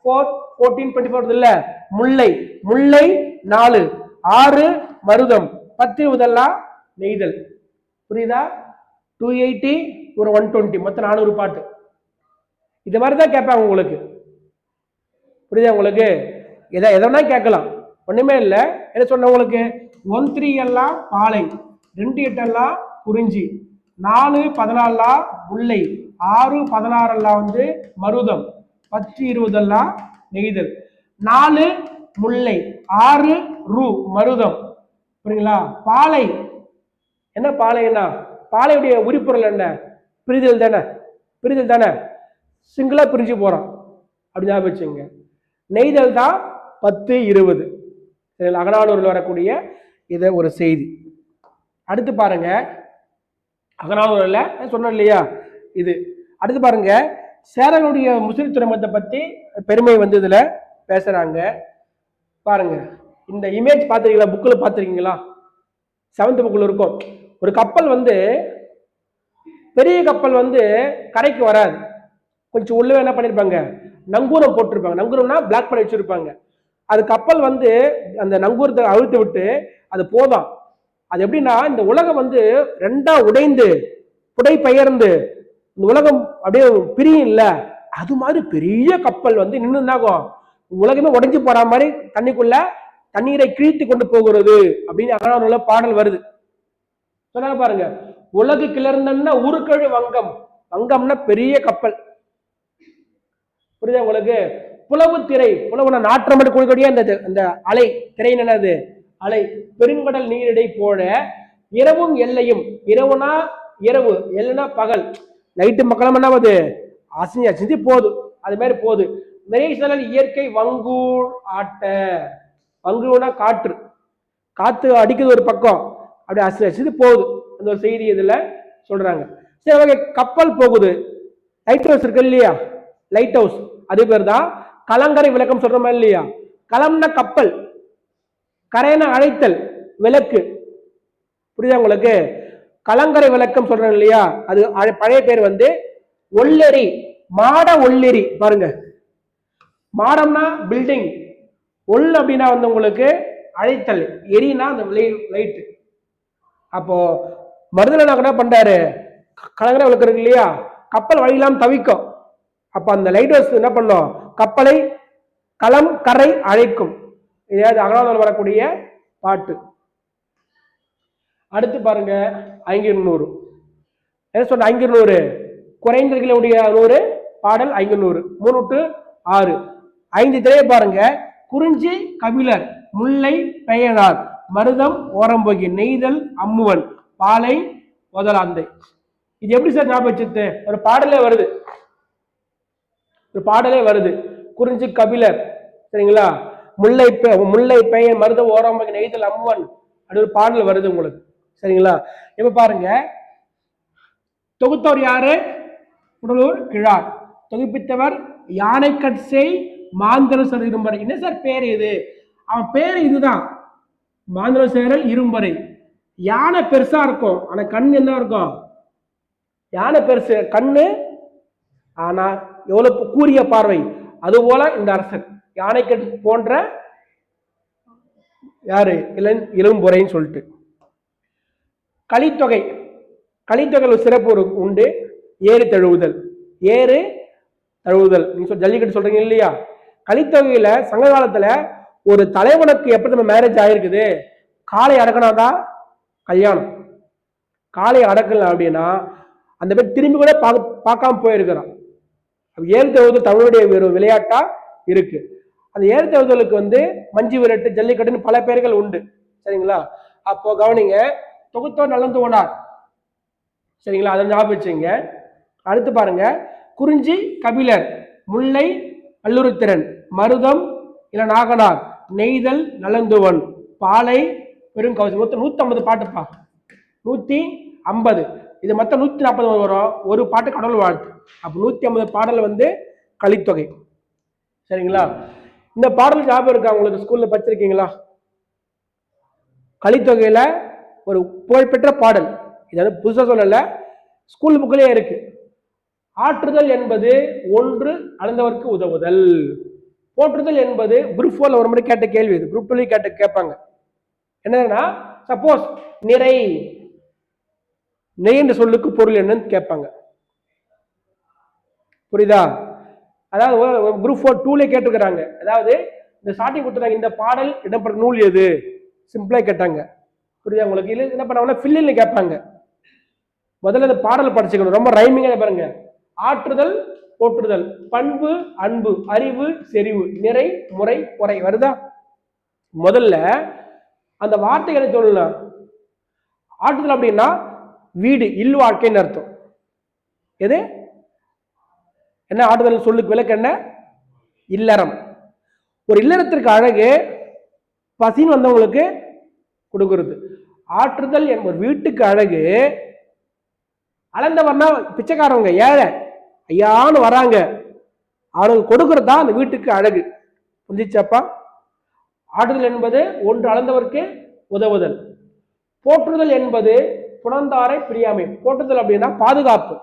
4 14 24 வருது இல்ல முல்லை, முல்லை 4 6 மருதம் 10 இதெல்லாம் நெய்தல். புரியுதா, 280 ஒரு 120 மொத்தம் 400 பாட்டு. இது மாதிரிதான் கேட்பாங்க உங்களுக்கு. புரியுதா உங்களுக்கு, எதனா கேட்கலாம், ஒண்ணுமே இல்லை. என்ன சொன்ன உங்களுக்கு, 1 3 எல்லாம் பாலை, 2 8 எல்லாம் குறிஞ்சி, 4 14 முல்லை, 6 16 எல்லாம் வந்து மருதம், 10 20 எல்லாம் நெய்தல், 4 முல்லை, 6 ரூ மருதம். புரியுங்களா, பாலை என்ன, பாலைன்னா பாலையுடைய உரிப்பொருள் என்ன, பிரிதல் தானே, பிரிதல் தானே, சிங்கிளா பிரிஞ்சு போறோம் அப்படி ஞாபகம் வச்சுங்க. நெய்தல் தான் 10 20. அகநானூரில் வரக்கூடிய இதை ஒரு செய்தி. அடுத்து பாருங்க, அகநானூரில் சொன்னோம் இல்லையா இது. அடுத்து பாருங்க, சேரனுடைய முசிறி துறைமுகத்தை பத்தி பெருமை வந்து இதுல பேசுறாங்க. பாருங்க, இந்த இமேஜ் பார்த்துருக்கீங்களா? புக்கில் பார்த்துருக்கீங்களா? 7th புக்கில் இருக்கும். ஒரு கப்பல் வந்து, பெரிய கப்பல் வந்து கரைக்கு வராது. கொஞ்சம் உள்ள என்ன பண்ணிருப்பாங்க, நங்கூரம் போட்டிருப்பாங்க. நங்கூரம்னா பிளாக் பண்ணி வச்சிருப்பாங்க. அது கப்பல் வந்து அந்த நங்கூரத்தை அழுத்து விட்டு அது போதும். அது எப்படின்னா, இந்த உலகம் வந்து 2ஆ உடைந்து புடை பெயர்ந்து இந்த உலகம் அப்படியே பிரியும் இல்ல, அது மாதிரி பெரிய கப்பல் வந்து நின்றுனாகும், உலகமே உடைஞ்சு போற மாதிரி தண்ணிக்குள்ள தண்ணீரை கிழித்து கொண்டு போகிறது அப்படின்னு அகராதியில பாடல் வருது. சொன்னாங்க பாருங்க, உலகு கிளர்ந்தன்னா உருக்கழு வங்கம். வங்கம்னா பெரிய கப்பல். புரியுதா உங்களுக்கு? புலவு திரை, புலவுனா நாற்றம் எடுக்கக்கூடிய அந்த அலை, திரை என்னது? அலை. பெருங்கடல் நீரிடை போல இரவும் எல்லையும். இரவுனா இரவு, எல்லைனா பகல். நைட்டு மக்களும் என்னாவது அசிஞ்சு அசிஞ்சு போகுது. அது மாதிரி போகுது. நிறைய இயற்கை வங்கூர் ஆட்ட. வங்கூர்னா காற்று. காத்து அடிக்குது ஒரு பக்கம், அப்படி அசிஞ்சு அசிஞ்சு போகுது. அந்த ஒரு செய்தி இதுல சொல்றாங்க. சரி, கப்பல் போகுது. லைட் ஹவுஸ் இருக்கு இல்லையா? லைட் ஹவுஸ், அதே பேர் தான் கலங்கரை விளக்கம் சொல்ற மாதிரி இல்லையா? களம்னா கப்பல், கரைன அழைத்தல், விளக்கு. புரியுதா உங்களுக்கு? கலங்கரை விளக்கம் சொல்றாங்க இல்லையா? அது பழைய பேர் வந்து ஒல்லெறி, மாட ஒல்லெறி. பாருங்க, மாடம்னா பில்டிங், ஒல் அப்படின்னா வந்து உங்களுக்கு அழைத்தல், எரினா அந்த லைட். அப்போ மருதனா என்ன பண்றாரு, கலங்கரை விளக்கு இருக்கு இல்லையா, கப்பல் வழியெல்லாம் தவிக்கும். அப்ப அந்த லைட் ஹவுஸ் என்ன பண்ணும், கப்பலை களம் கரை அழைக்கும். இதாவது அகராதியில் வரக்கூடிய பாட்டு. அடுத்து பாருங்க, 500. என்ன சொன்ன? 500 குறைந்தர்களுடைய 100 பாடல் 500. 3 to 6 5 திரையை பாருங்க. குறிஞ்சி கபிலர், முல்லை பெயனார், மருதம் ஓரம்போகி, நெய்தல் அம்முவன், பாலை முதலாந்தை. இது எப்படி சார் ஞாபகம் வச்சுட்டு? ஒரு பாடலே வருது, ஒரு பாடலே வருது. குறிஞ்சி கபிலர், சரிங்களா? முல்லை பெயன், மருதம் ஓரம்போகி, நெய்தல் அம்முவன், அது ஒரு பாடல் வருது உங்களுக்கு, சரிங்களா? இப்ப பாருங்க, தொகுத்தவர் யாரு? உடலூர் கிழார். தொகுப்பித்தவர் யானைக்கட்சை மாந்தரசர் இரும்பறை. என்ன சார் பேர் இது? அவன் பேர் இதுதான், மாந்தரசேரல் இரும்பறை. யானை பெருசா இருக்கும், ஆனா கண் என்ன இருக்கும்? யானை பெருசு கண்ணு, ஆனா எவ்வளவு கூரிய பார்வை. அதுபோல இந்த அரசன் யானைக்கட் போன்ற யாரு? இளம்பொறைன்னு சொல்லிட்டு. கலித்தொகை, கலித்தொகை சிறப்பு உண்டு. ஏறு தழுவுதல், ஏறு தழுவுதல். நீங்க ஜல்லிக்கட்டு சொல்றீங்க இல்லையா? கலித்தொகையில சங்க காலத்துல ஒரு தலைவனுக்கு எப்படி நம்ம மேரேஜ் ஆயிருக்குது, காலை அடக்கினாதான் கல்யாணம். காலை அடக்கல அப்படின்னா அந்த பேர் திரும்பி கூட பார்க்காம போயிருக்கிறான். ஏறு தழுவுதல் தமிழுடைய விளையாட்டா இருக்கு. அந்த ஏறு தழுவுதலுக்கு வந்து மஞ்சு விரட்டு, ஜல்லிக்கட்டுன்னு பல பேர்கள் உண்டு, சரிங்களா? அப்போ கவனிங்க, தொகுத்தோர் நலந்து ஓனார், சரிங்களா? அதை ஞாபகம் வச்சுங்க. அடுத்து பாருங்க, குறிஞ்சி கபிலர், முல்லை அல்லுருத்திரன், மருதம் இல்ல நாகனார், நெய்தல் நலந்துவன், பாலை பெருங்கவசி. மொத்தம் 150 பாட்டுப்பா, 150. இது மொத்தம் 140 வரும். ஒரு பாட்டு கடவுள் வாழ்த்து. அப்ப 150 பாடல் வந்து கலித்தொகை, சரிங்களா? இந்த பாடல் ஞாபகம் இருக்கா உங்களுக்கு? ஸ்கூல்ல படிச்சிருக்கீங்களா? கலித்தொகையில ஒரு புகழ்பெற்ற பாடல். இது புதுசா சொல்லல, ஸ்கூல் புக்கிலே இருக்கு. ஆற்றுதல் என்பது ஒன்று அளந்தவருக்கு உதவுதல். போற்றுதல் என்பது குரூப் 4ல ஒரு முறை கேட்ட கேள்வி, இது குரூப் 2 கேட்பாங்க. என்னன்னா, சப்போஸ் நிறை, நெய் என்ற சொல்லுக்கு பொருள் என்னன்னு கேட்பாங்க. புரியுதா? அதாவது குரூப் 4 2ல கேட்டுக்கிறாங்க. அதாவது இந்த ஸ்டார்டிங் கொடுத்துறாங்க, இந்த பாடல் இடம்பெற்ற நூல் எது, சிம்பிளா கேட்டாங்க. புரியுதா உங்களுக்கு? இல்லை என்ன பண்ணாங்கன்னா ஃபில்லில் கேட்பாங்க. முதல்ல இந்த பாடல் படிச்சுக்கணும், ரொம்ப ரைமிங்கா பாருங்க. ஆற்றுதல், போற்றுதல், பண்பு, அன்பு, அறிவு, செறிவு, நிறை, முறை, பொறை வருதா? முதல்ல அந்த வார்த்தை என்ன சொல்லலாம்? ஆற்றுதல் அப்படின்னா வீடு, இல் வாழ்க்கைன்னு அர்த்தம். எது என்ன? ஆற்றுதல் சொல்லுக்கு விளக்கு என்ன? இல்லறம். ஒரு இல்லறத்திற்கு அழகு பசின்னு வந்தவங்களுக்கு கொடுக்கிறது. ஆற்றுதல் என்பது வீட்டுக்கு அழகு. அளந்தவர்னா பிச்சைக்காரவங்க, ஏழை, ஐயான்னு வராங்க, அவனுக்கு கொடுக்கறது தான் அந்த வீட்டுக்கு அழகு. புரிஞ்சிச்சாப்பா? ஆடுதல் என்பது ஒன்று அளந்தவருக்கு உதவுதல். போற்றுதல் என்பது புணர்ந்தாரை பிரியாமை. போற்றுதல் அப்படின்னா பாதுகாப்பு.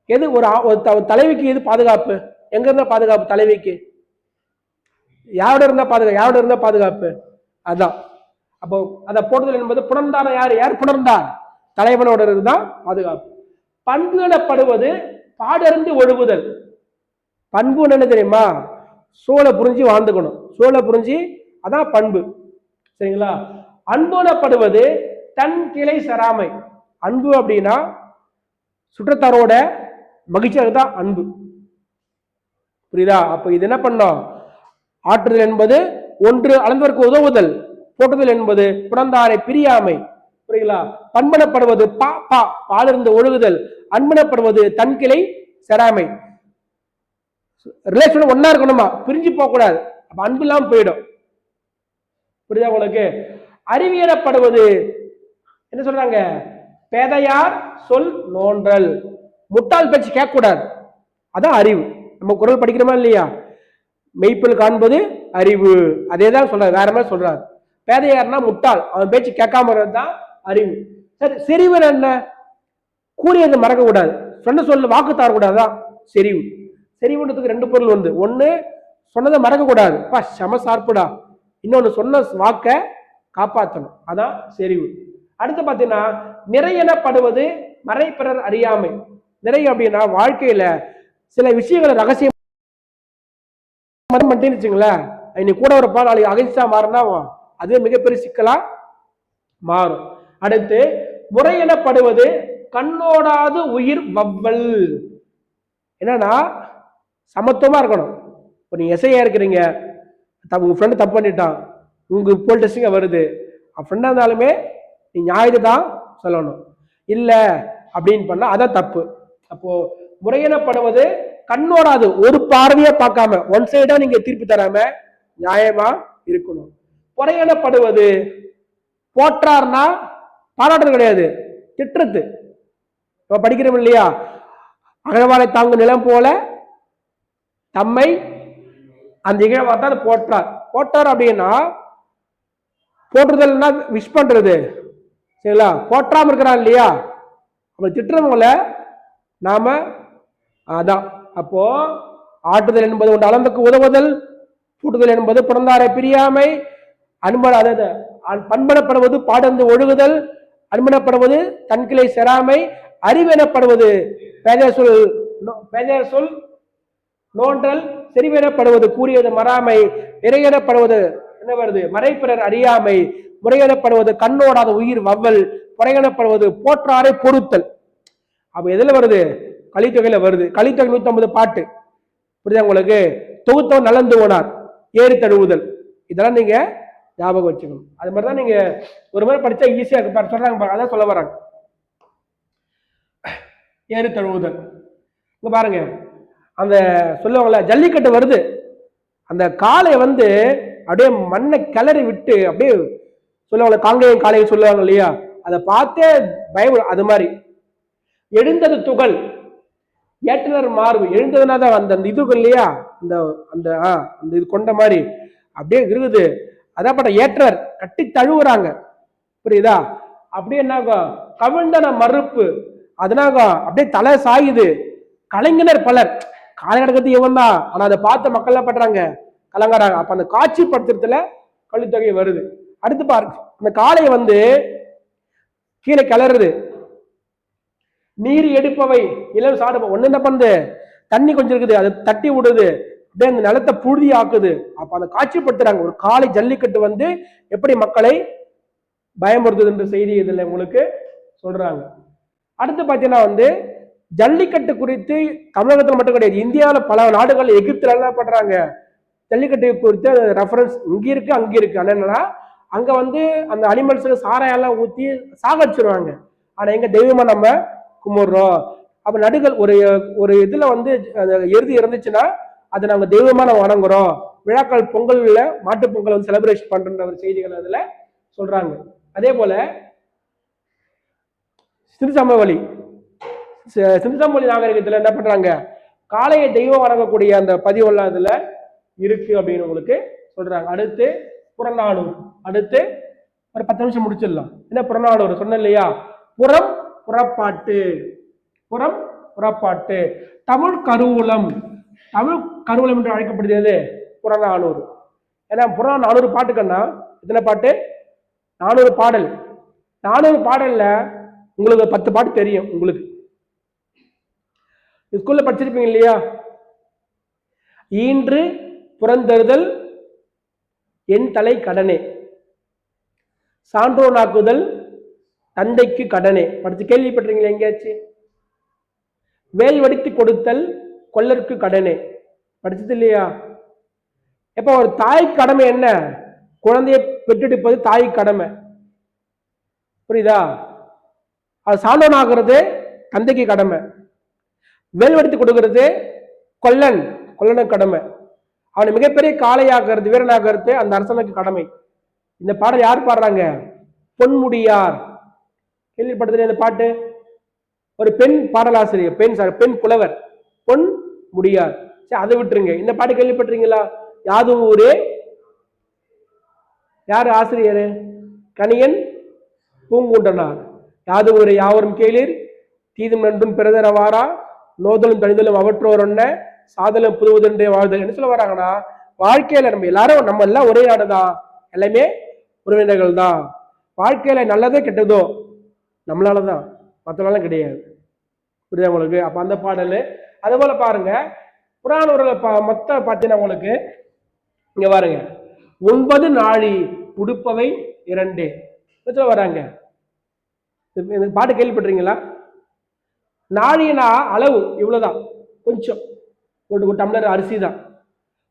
எது ஒரு தலைவிக்கு எது பாதுகாப்பு? எங்க இருந்தா பாதுகாப்பு தலைவிக்கு? யாரோட இருந்தா பாதுகாப்பு? யாரோட இருந்தா பாதுகாப்பு? அதான். அப்போ அந்த போற்றுதல் என்பது புணர்ந்தார யாரு? யார் புணர்ந்தார்? தலைவனோட இருந்தா பாதுகாப்பு. பண்பு எனப்படுவது பாடறிந்து ஒழுகுதல். பண்பு என்ன தெரியுமா? சூழலை புரிஞ்சு வாழ்ந்துக்கணும். சூழலை புரிஞ்சு, அதான் பண்பு. சரிங்களா? அன்பு எனப்படுவது தன் கிளை சராமை. அன்பு அப்படின்னா சுற்றத்தாரோட மகிழ்ச்சியாக தான் அன்பு. புரியுதா? அப்ப இது என்ன பண்ணோம்? ஆற்றுதல் என்பது ஒன்று அளந்தவருக்கு உதவுதல். போற்றுதல் என்பது புறந்தாரை பிரியாமை. புரியுங்களா? பண்பனப்படுவது பாலிருந்து ஒழுகுதல். அன்பனப்படுவது தன் கிளை செராமை. ரிலேஷன் ஒன்னா இருக்கணுமா, பிரிஞ்சு போக கூடாது. அப்ப அன்பு இல்லாம போயிடும். புரியுதா உங்களுக்கு? அறிவியலப்படுவது என்ன சொல்றாங்க? பேதையார் சொல் நோன்றல். முட்டாள் பேச்சு கேட்க கூடாது, அதான் அறிவு. நம்ம குரல் படிக்கிறோமா இல்லையா? மெய்ப்பில் காண்பது அறிவு, அதே தான் சொல்றாரு, வேற மாதிரி சொல்றாரு. பேதையார்னா முட்டாள், அவன் பேச்சு கேட்காம தான் அறிவு. சரி, செறிவு என்ன? கூறியது மறக்க கூடாது, சொன்ன சொல்ல வாக்கு தரக்கூடாதான் செறிவு. செறிவுன்றதுக்கு ரெண்டு பொருள் வந்து, ஒன்னு சொன்னதை மறக்க கூடாது, செம சார்புடா. இன்னொன்னு சொன்ன வாக்க காப்பாற்றணும், அதான் செறிவு. அடுத்து பாத்தீங்கன்னா நிறை எனப்படுவது மறை பிறர் அறியாமை. நிறை அப்படின்னா வாழ்க்கையில சில விஷயங்களை ரகசியம் வச்சுங்களேன், இன்னைக்கு கூட ஒரு பால் நாளைக்கு அகைன்ஸ்டா மாறினா அது மிகப்பெரிய சிக்கலா மாறும். அடுத்து முறை எனப்படுவது கண்ணோடாது உயிர் வவ்வல். என்னன்னா சமத்துவமா இருக்கணும். இப்போ நீங்க எஸ்ஐயா இருக்கிறீங்க, உங்க ஃப்ரெண்டு தப்பு பண்ணிட்டான், உங்க போல் டெஸ்டிங்க வருது, ஃப்ரெண்டா இருந்தாலுமே நீ நியாயத்தை தான் சொல்லணும். இல்ல அப்படின்னு பண்ணா அதான் தப்பு. அப்போ முறையெனப்படுவது கண்ணோடாது, ஒரு பார்வையா பார்க்காம ஒன் சைடா நீங்க தீர்ப்பு தராம நியாயமா இருக்கணும். பொறையெனப்படுவது போற்றார்னா பாராட்டுறது கிடையாது, திட்டுறது. இப்ப படிக்கிறோம் இல்லையா? அகழ்வாலை தாங்கும் நிலம் போல தம்மை அந்த இகழ்வார்த்தான் போற்றார். போற்றார் அப்படின்னா போற்றுதல்னா விஷ் பண்றது, சரிங்களா? போற்றாம இருக்கிறான் இல்லையா, அவன் திட்டுறவங்கள நாம அதான். அப்போ ஆட்டுதல் என்பது ஒன்று அளந்துக்கு உதவுதல், பூட்டுதல் என்பது பிறந்தாரை பிரியாமை, அன்பன அதாவது பண்பனப்படுவது பாடந்து ஒழுகுதல், அன்பனப்படுவது தன்கிளை செராமை, அறிவெனப்படுவது பேதையர் சொல் நோன்றல், செறிவெனப்படுவது கூறியது மறாமை, நிறையெனப்படுவது என்ன வருது? மறைப்பிறர் அறியாமை, முறையெனப்படுவது கண்ணோடாத உயிர் வவ்வல், புறையெனப்படுவது போற்றாரை பொறுத்தல். அப்ப எதுல வருது? கலித்தொகையில வருது. கலித்தொகை 150 பாட்டு. புரியுதா உங்களுக்கு? தொகுத்தவன் நலந்து போனார், ஏறி தழுவுதல், இதெல்லாம் நீங்க ஞாபகம் வச்சுக்கணும். அது மாதிரிதான் நீங்க ஒரு முறை படிச்சா ஈஸியா இருக்கு. சொல்றாங்க, அதான் சொல்ல வராங்க. ஏறி தழுவுதல் இங்க பாருங்க, அந்த சொல்லுவாங்கல்ல ஜல்லிக்கட்டு வருது, அந்த காளை வந்து அப்படியே மண்ணை கிளறி விட்டு அப்படியே சொல்லுவாங்க, காங்கேயம் காளையை சொல்லுவாங்க இல்லையா, அதை பார்த்தே பயம். அது மாதிரி எழுந்தது துகள், ஏற்றனர் மார்பு. எழுந்ததுனா தான் அந்த அந்த இதுகள் இல்லையா, அந்த அந்த அந்த இது கொண்ட மாதிரி அப்படியே இருக்குது. அதாப்பட்ட ஏற்றர் கட்டி தழுவுறாங்க. புரியுதா? அப்படியே என்னாகும்? கவிழ்ந்தன மறுப்பு, அதனாகும் அப்படியே தலை சாயுது. கலைஞர் பலர், காலை நடக்கிறது இவன் தான், ஆனா அதை பார்த்த மக்கள் என்ன பண்றாங்க? கலங்காராங்க. அப்ப அந்த காட்சி படுத்துறதுல கலித்தொகை வருது. அடுத்து பாருங்க, அந்த காளையை வந்து கீழே கிளறுது, நீர் எடுப்பவை இளம் சாடு ஒண்ணு என்ன பண்ணுது? தண்ணி கொஞ்சம் இருக்குது, அதை தட்டி விடுது, அப்படியே அந்த நிலத்தை புழுதி ஆக்குது. அப்ப அதை காட்சிப்படுத்துறாங்க. ஒரு காளை ஜல்லிக்கட்டு வந்து எப்படி மக்களை பயமுறுத்துது என்ற செய்தி இதுல உங்களுக்கு சொல்றாங்க. அடுத்து பாத்தீங்கன்னா வந்து ஜல்லிக்கட்டு குறித்து தமிழகத்தில் மட்டும் கிடையாது, இந்தியாவில் பல நாடுகள், எகிப்துல என்ன பண்றாங்க? ஜல்லிக்கட்டு குறித்து ரெஃபரன்ஸ் இங்க இருக்கு அங்க இருக்கு. என்னன்னா அங்க வந்து அந்த அனிமல்ஸுக்கு சாரையெல்லாம் ஊத்தி சாகடிச்சிருவாங்க, ஆனா எங்க தெய்வமா நம்ம கும்பிடுறோம். அப்ப நடுகள் ஒரு ஒரு இதுல வந்து எருது இருந்துச்சுன்னா அதை நாங்க தெய்வமா நம்ம வணங்குறோம். விழாக்கள் பொங்கல்ல மாட்டு பொங்கல் வந்து செலிப்ரேஷன் பண்ற ஒரு செய்திகள் அதுல சொல்றாங்க. அதே போல திருச்சமவெளி சிந்து சமவெளி நாகரிகத்துல என்ன பண்றாங்க, காளையை தெய்வம் வணங்கக்கூடிய அந்த பதிவெல்லாம் அதுல இருக்கு அப்படின்னு உங்களுக்கு சொல்றாங்க. அடுத்து புறநானூறு. அடுத்து ஒரு 10 நிமிஷம் முடிச்சிடலாம். என்ன புறநானூறு சொன்ன இல்லையா? புறம் புறப்பாட்டு, புறம் புறப்பாட்டு. தமிழ் கருவூலம், தமிழ் கருவூலம் என்று அழைக்கப்படுகிறது புறநானூறு. ஏன்னா புறம் 400 பாட்டுக்கன்னா எத்தனை பாட்டு? 400 பாடல். 400 பாடல்ல உங்களுக்கு 10 பாட்டு தெரியும். உங்களுக்கு ஸ்கூல்ல படிச்சிருப்பீங்க இல்லையா? ஈன்று புறந்தருதல் என் தலை கடனே, சான்றோனாக்குதல் தந்தைக்கு கடனே. படிச்சு கேள்விப்பட்டிருக்கீங்களா எங்கேயாச்சு? வேல் வடித்து கொடுத்தல் கொல்லருக்கு கடனே, படிச்சது இல்லையா? எப்ப ஒரு தாய்க்கு கடமை என்ன? குழந்தையை பெற்றெடுப்பது தாய்க்கு கடமை, புரியுதா? அது சான்றோனாகிறது தந்தைக்கு கடமை, வேல் வடித்து கொடுக்கிறது கொல்லன் கொல்லனுக்கு கடமை, அவனை மிகப்பெரிய காளையாகிறது வீரனாகிறது அந்த அரசனுக்கு கடமை. இந்த பாடல் யார் பாடுறாங்க? பொன்முடியார். கேள்விப்பட்டது இந்த பாட்டு? ஒரு பெண் பாடலாசிரியர், பெண் புலவர் பொன் முடியார். சரி, அதை விட்டுருங்க. இந்த பாட்டு கேள்விப்பட்டிருக்கீங்களா? யாதும் ஊரே, யாரு ஆசிரியர்? கணியன் பூங்குன்றனார். யாதும் ஊரே யாவரும் கேளீர், தீதும் நன்றும் பிறதரவாரா, நோதலும் தனிதலும் அவற்றோர் ஒன்ன, சாதலும் புதுவதென்றே வாழ்தல். என்ன சொல்ல வராங்கன்னா, வாழ்க்கையில நம்ம எல்லாம் ஒரே நாடுதான், எல்லாமே உறவினர்கள் தான். வாழ்க்கையில நல்லதோ கெட்டதோ நம்மளாலதான், மற்றனால கிடையாது. புரியுதா உங்களுக்கு? அப்ப அந்த பாடல். அது போல பாருங்க, புறானூர்ல மொத்தம் பார்த்தீங்கன்னா உங்களுக்கு இங்க பாருங்க, 9 நாழி உடுப்பவை 2 வராங்க. பாட்டு கேள்விப்பட்டிருக்கீங்களா? நாழினா அளவு இவ்வளவுதான், கொஞ்சம் ஒரு டம்ளர் அரிசி தான்.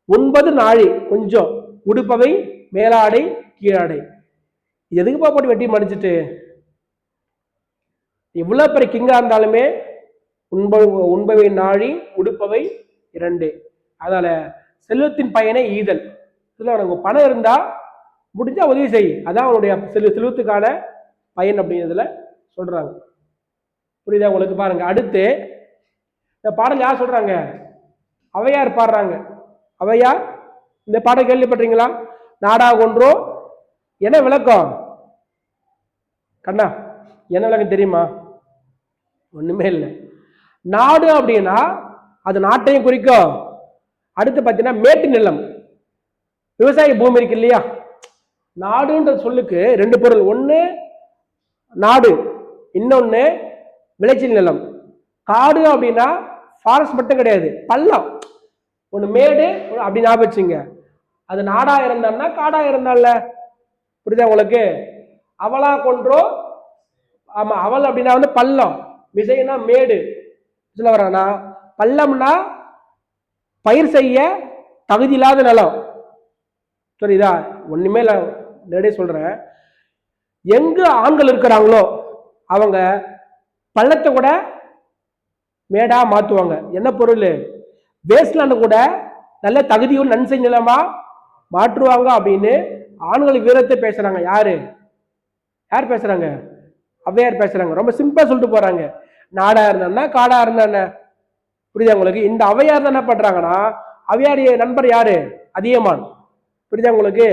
9 நாழி கொஞ்சம், உடுப்பவை மேலாடை கீழாடை. எதுக்குப்பா போட்டு வெட்டி மடிச்சுட்டு? எவ்வளவு பெரிய கிங்கா இருந்தாலுமே உண்பவை நாழி உடுப்பவை 2. அதனால செல்வத்தின் பயனை ஈதல். உனக்கு பணம் இருந்தா முடிஞ்சா உதவி செய், அதான் அவனுடைய செல்வத்துக்கான பயன் அப்படிங்கிறதுல சொல்றாங்க. புரியுதா உங்களுக்கு? பாருங்க, அடுத்து இந்த பாடல் யார் சொல்றாங்க? அவையார் பாடுறாங்க. அவையார் இந்த பாடல் கேள்விப்பட்டீங்களா? நாடா ஒன்றோ என்ன விளக்கம்? கண்ணா என்ன விளக்கம் தெரியுமா? ஒண்ணுமே இல்லை. நாடு அப்படின்னா அது நாட்டையும் குறிக்கும். அடுத்து பார்த்தீங்கன்னா மேட்டு நிலம், விவசாய பூமி இருக்கு இல்லையா? நாடுன்ற சொல்லுக்கு 2 பொருள். ஒண்ணு நாடு, இன்னொன்னு விளைச்சல் நிலம். காடு அப்படின்னா ஃபாரஸ்ட் மட்டும் கிடையாது, பள்ளம். ஒண்ணு மேடு அப்படி ஞாபகம் வச்சுங்க. அது நாடா இருந்தான்னா காடா இருந்தால. புரியுதா உங்களுக்கு? அவளா கொன்றோ, ஆமா அவள் அப்படின்னா வந்து பள்ளம், மிசைனா மேடு. சொல்ல வரானா, பள்ளம்னா பயிர் செய்ய தகுதி இல்லாத நிலம். சரிதா? ஒண்ணுமே இல்லை, நேரடியே சொல்றேன். எங்க ஆண்கள் இருக்கிறாங்களோ அவங்க பள்ளத்தை கூட மேடா மாத்துவாங்க. என்ன பொருள்? வேஸ்ட்லாண்ட் கூட நல்ல தகுதியும் நன்சை நிலமா மாற்றுவாங்க அப்படின்னு ஆண்கள் வீரத்தை பேசுறாங்க. யார் பேசுறாங்க? அவ்வையார் பேசுறாங்க. ரொம்ப சிம்பிளா சொல்லிட்டு போறாங்க. நாடா இருந்தா காடா இருந்தா. புரியுதா உங்களுக்கு? இந்த அவையார் என்ன பண்றாங்கன்னா, அவையாரிய நண்பர் யாரு? அதியமான். புரியுதா உங்களுக்கு?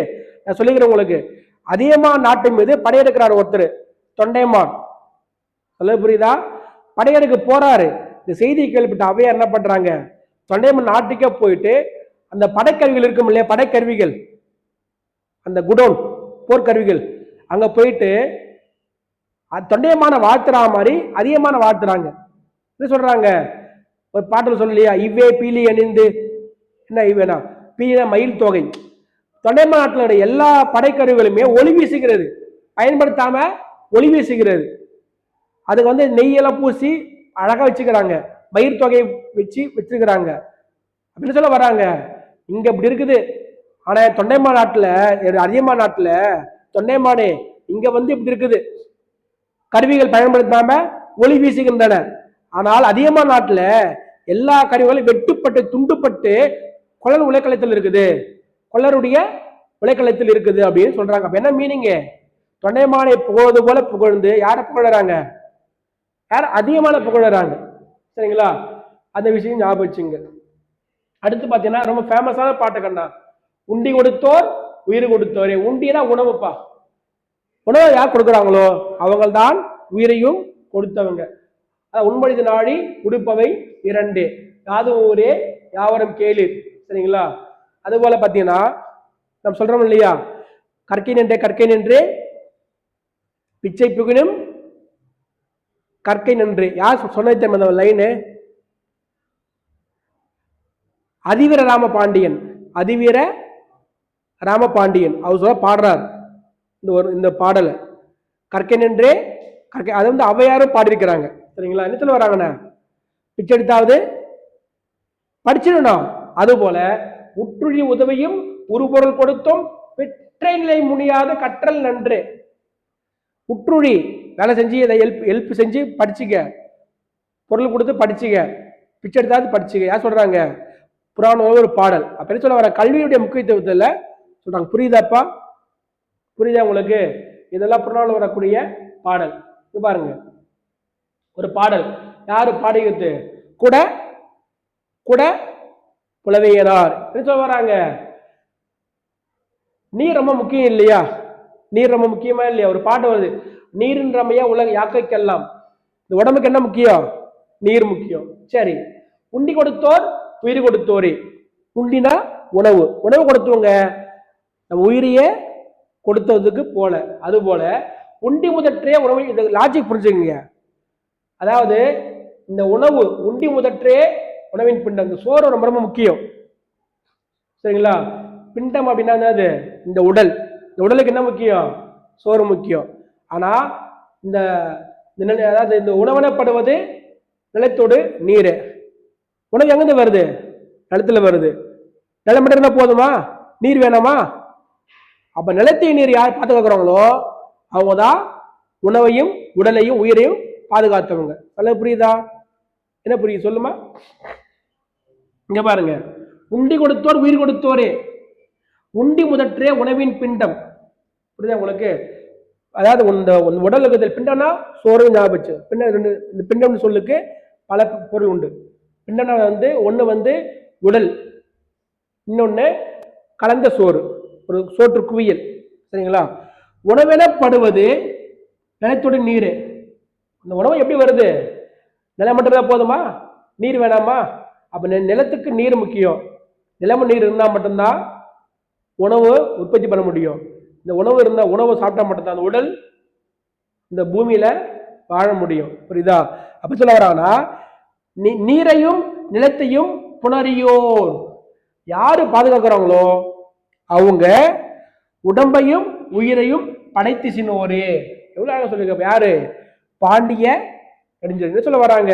நான் சொல்லிக்கிறேன் உங்களுக்கு. அதியமான் நாட்டு மீது படையெடுக்கிறார் ஒருத்தர், தொண்டைமான். சொல்ல புரியுதா? படையெடுக்க போறாரு. இந்த செய்தியை கேள்விப்பட்ட அவையார் என்ன பண்றாங்க, தொண்டைமான் நாட்டுக்கே போயிட்டு அந்த படைக்கருவிகள் இருக்கும் இல்லையா, படைக்கருவிகள், அந்த குடோன் போர்க்கருவிகள், அங்க போயிட்டு தொண்டைமான வாழ்த்துறா மாதிரி அதிகமான வாழ்த்துறாங்க. என்ன சொல்றாங்க? ஒரு பாட்டில் சொல்லலையா, இவ்வே பீலி அணிந்து, என்ன இவ்வேனா பீலினா மயில் தொகை. தொண்டைமா நாட்டினுடைய எல்லா படைக்கருவிகளுமே ஒளி வீசுகிறது, பயன்படுத்தாம ஒளி வீசுகிறது. அதுக்கு வந்து நெய்யெல்லாம் பூசி அழகா வச்சுக்கிறாங்க, மயில் தொகையை வச்சிருக்கிறாங்க. அப்படின்னு சொல்ல வராங்க. இங்க இப்படி இருக்குது. ஆனா தொண்டைமா நாட்டுல, அதிகமா நாட்டுல தொண்டைமானே இங்க வந்து இப்படி இருக்குது, கருவிகள் பயன்படுத்தாம ஒளி வீசுகின்றன. ஆனால் அதிகமா நாட்டுல எல்லா கருவிகளும் வெட்டுப்பட்டு துண்டுப்பட்டு கொள்ளர் உலைக்களத்தில் இருக்குது, கொள்ளருடைய உலைக்களத்தில் இருக்குது அப்படின்னு சொல்றாங்க. அப்ப என்ன மீனிங்? தொண்டைமானை புகழ்வது போல புகழ்ந்து யாரை புகழறாங்க? யார் அதிகமான புகழறாங்க. சரிங்களா? அந்த விஷயம் ஞாபகம் வச்சுங்க. அடுத்து பாத்தீங்கன்னா ரொம்ப ஃபேமஸான பாட்டு கண்ணா, உண்டி கொடுத்தோர் உயிர் கொடுத்தோரே. உண்டினா உணவுப்பா. உணவை யார் கொடுக்குறாங்களோ அவங்கள் தான் உயிரையும் கொடுத்தவங்க. உண்மொழிது நாடி உடுப்பவை இரண்டு, யாதும் ஊரே யாவரும் கேளீர். சரிங்களா? அது போல பாத்தீங்கன்னா நம்ம சொல்றோம் இல்லையா, கற்கை நின்றே பிச்சை புகினும் கற்கை நின்று. யார் சொன்னது அந்த லைனு? அதிவீர ராமபாண்டியன். அதிவீர ராமபாண்டியன் அவர் சொல்ல பாடுறார் இந்த பாடலை. கற்கை நின்றே கற்கை, அது வந்து அவையாரும் பாடியிருக்கிறாங்க. சரிங்களா? என்ன சொல்ல வராங்கண்ணா, பிச்சை எடுத்தாவது படிச்சிடணும். அதுபோல உற்றுழி உதவியும் உருபொருள் கொடுத்தும் பெற்றை நிலை முனியாத கற்றல் நன்று. உற்றுழி வேலை செஞ்சு இதை ஹெல்ப் செஞ்சு படிச்சுக்க, பொருள் கொடுத்து படிச்சுக்க, பிச்சை எடுத்தாவது படிச்சுக்க. யார் சொல்றாங்க? புராணம் ஒரு பாடல். அப்ப என்ன சொல்ல வர, கல்வியுடைய முக்கியத்துவத்தில் சொல்றாங்க. புரியுதாப்பா? புரியுதா உங்களுக்கு? இதெல்லாம் புராணம் வரக்கூடிய பாடல். இது பாருங்க, ஒரு பாடல் யாரு பாடியது? கூட கூட புலவையனார். என்ன சொல்ல வராங்க? நீர் ரொம்ப முக்கியம் இல்லையா? நீர் ரொம்ப முக்கியமா இல்லையா? ஒரு பாட்டு வருது, நீரின் ரமையா உலக யாக்கைக்கெல்லாம். இந்த உடம்புக்கு என்ன முக்கியம்? நீர் முக்கியம். சரி, உண்டி கொடுத்தோர் உயிர் கொடுத்தோரே. உண்டினா உணவு, உணவு கொடுத்தவங்க நம்ம உயிரையே கொடுத்ததுக்கு போல. அது போல உண்டி முதற்றே உணவு. இந்த லாஜிக் புரிஞ்சுங்க. அதாவது இந்த உணவு உண்டி முதற்றே உணவின் பிண்டம். இந்த சோறு ரொம்ப ரொம்ப முக்கியம். சரிங்களா? பிண்டம் அப்படின்னா என்னது? இந்த உடல். இந்த உடலுக்கு என்ன முக்கியம்? சோறு முக்கியம். ஆனா இந்த அதாவது இந்த உணவனப்படுவது நிலத்தோடு நீர். உணவு எங்கிருந்து வருது? நிலத்துல வருது. நிலம் மட்டும் இருந்தா போதுமா? நீர் வேணாமா? அப்ப நிலத்தையும் நீர் யார் பாதுகாக்கிறாங்களோ அவங்கதான் உணவையும் உடலையும் உயிரையும் பாதுகாத்தவங்க. நல்ல புரியுதா? என்ன புரியுது சொல்லுமா? இங்க பாருங்க, உண்டி கொடுத்தோர் உயிர் கொடுத்தோரே. உண்டி முதற்றே உணவின் பிண்டம். புரியுதா உங்களுக்கு? அதாவது உடலுக்கு பிண்டம்னா சோறு ஞாபகம். இந்த பிண்டம் சொல்லுக்கு பல பொருள் உண்டு. பிண்டம்னா வந்து ஒண்ணு வந்து உடல், இன்னொன்னு கலந்த சோறு, ஒரு சோற்று குவியல். சரிங்களா? உணவெனப்படுவது நிலத்தோடு நீர். இந்த உணவு எப்படி வருது? நிலம் மட்டும்தான் போதுமா? நீர் வேணாமா? அப்ப நிலத்துக்கு நீர் முக்கியம். நிலமும் நீர் இருந்தா மட்டும்தான் உணவு உற்பத்தி பண்ண முடியும். இந்த உணவு இருந்தா, உணவு சாப்பிட்டா மட்டும்தான் அந்த உடல் இந்த பூமியில வாழ முடியும். புரியுதா? அப்ப சொல்ல வராங்கன்னா, நீரையும் நிலத்தையும் புணரியோர். யாரு பாதுகாக்கிறாங்களோ அவங்க உடம்பையும் உயிரையும் படைத்து சின்னோரே. எவ்வளவு அழகா சொல்லியிருக்க. யாரு? பாண்டிய கடிஞ்சர். என்ன சொல்ல வராங்க?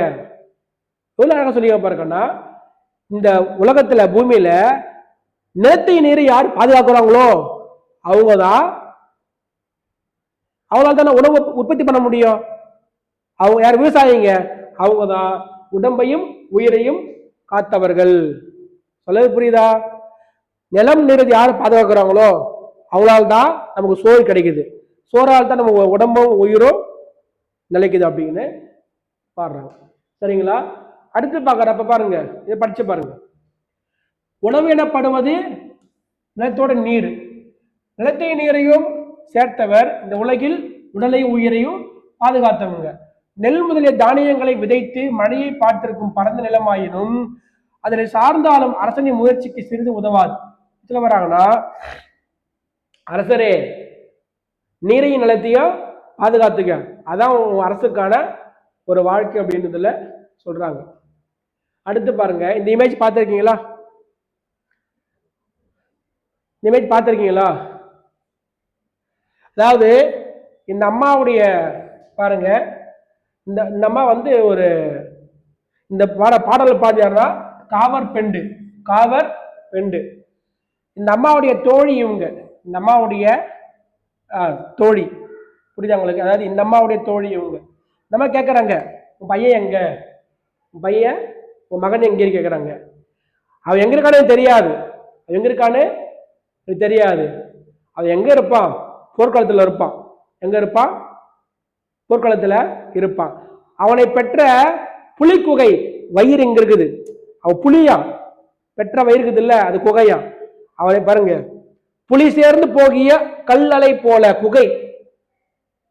எவ்வளவு அழகா சொல்லியிருக்க பாருங்கன்னா, இந்த உலகத்துல பூமியில நிலத்தை நீரை யார் பாதுகாக்கிறாங்களோ அவங்கதான், அவங்களால தானே உணவு உற்பத்தி பண்ண முடியும். அவங்க யார்? விவசாயிங்க. அவங்கதான் உடம்பையும் உயிரையும் காத்தவர்கள். சொல்ல புரியுதா? நிலம் நீர் யார் பாதுகாக்கிறாங்களோ அவங்களால தான் நமக்கு சோறு கிடைக்குது. சோறால் தான் நம்ம உடம்பும் உயிரும் நிலைக்குது அப்படின்னு பாடுறாங்க. சரிங்களா? அடுத்து பார்க்கறப்ப பாருங்க, இதை படிச்சு பாருங்க. உணவு எனப்படுவது நிலத்தோட நீர். நிலத்தை நீரையும் சேர்த்தவர் இந்த உலகில் உடலையும் உயிரையும் பாதுகாத்தவங்க. நெல் முதலிய தானியங்களை விதைத்து மழையை பார்த்திருக்கும் பரந்த நிலமாயினும் அதனை சார்ந்தாலும் அரசனின் முயற்சிக்கு சிறிது உதவாது. சொல்ல வராங்கன்னா, அரசரே நீரையும் நிலத்தையும் பாதுகாத்துக்க, அதான் அரசுக்கான ஒரு வாழ்க்கை அப்படின்றதுல சொல்றாங்க. அடுத்து பாருங்க, இந்த இமேஜ் பார்த்திருக்கீங்களா? இமேஜ் பார்த்திருக்கீங்களா? அதாவது இந்த அம்மாவுடைய பாருங்க, இந்த அம்மா வந்து ஒரு இந்த பாடல் பாடியாருன்னா காவர் பெண்டு. காவர் பெண்டு. இந்த அம்மாவுடைய தோழி இவங்க. இந்த அம்மாவுடைய தோழி. புரியுதா உங்களுக்கு? அதாவது இந்த அம்மாவுடைய தோழி இவங்க. இந்த அம்மா கேட்கறாங்க, உன் பையன் எங்க? உன் பையன், உன் மகன் எங்க கேட்கறாங்க. அவன் எங்க இருக்கானு தெரியாது. எங்க இருக்கான்னு தெரியாது. அவன் எங்க இருப்பான்? போர்க்களத்துல இருப்பான். எங்க இருப்பான்? போர்க்களத்துல இருப்பான். அவனை பெற்ற புலிக்குகை வயிறு இங்க இருக்குது. அவன் புலியா பெற்ற வயிறு இருக்குது இல்ல, அது குகையா. அவனை பாருங்க, புலி சேர்ந்து போகிய கல்லலை போல குகை.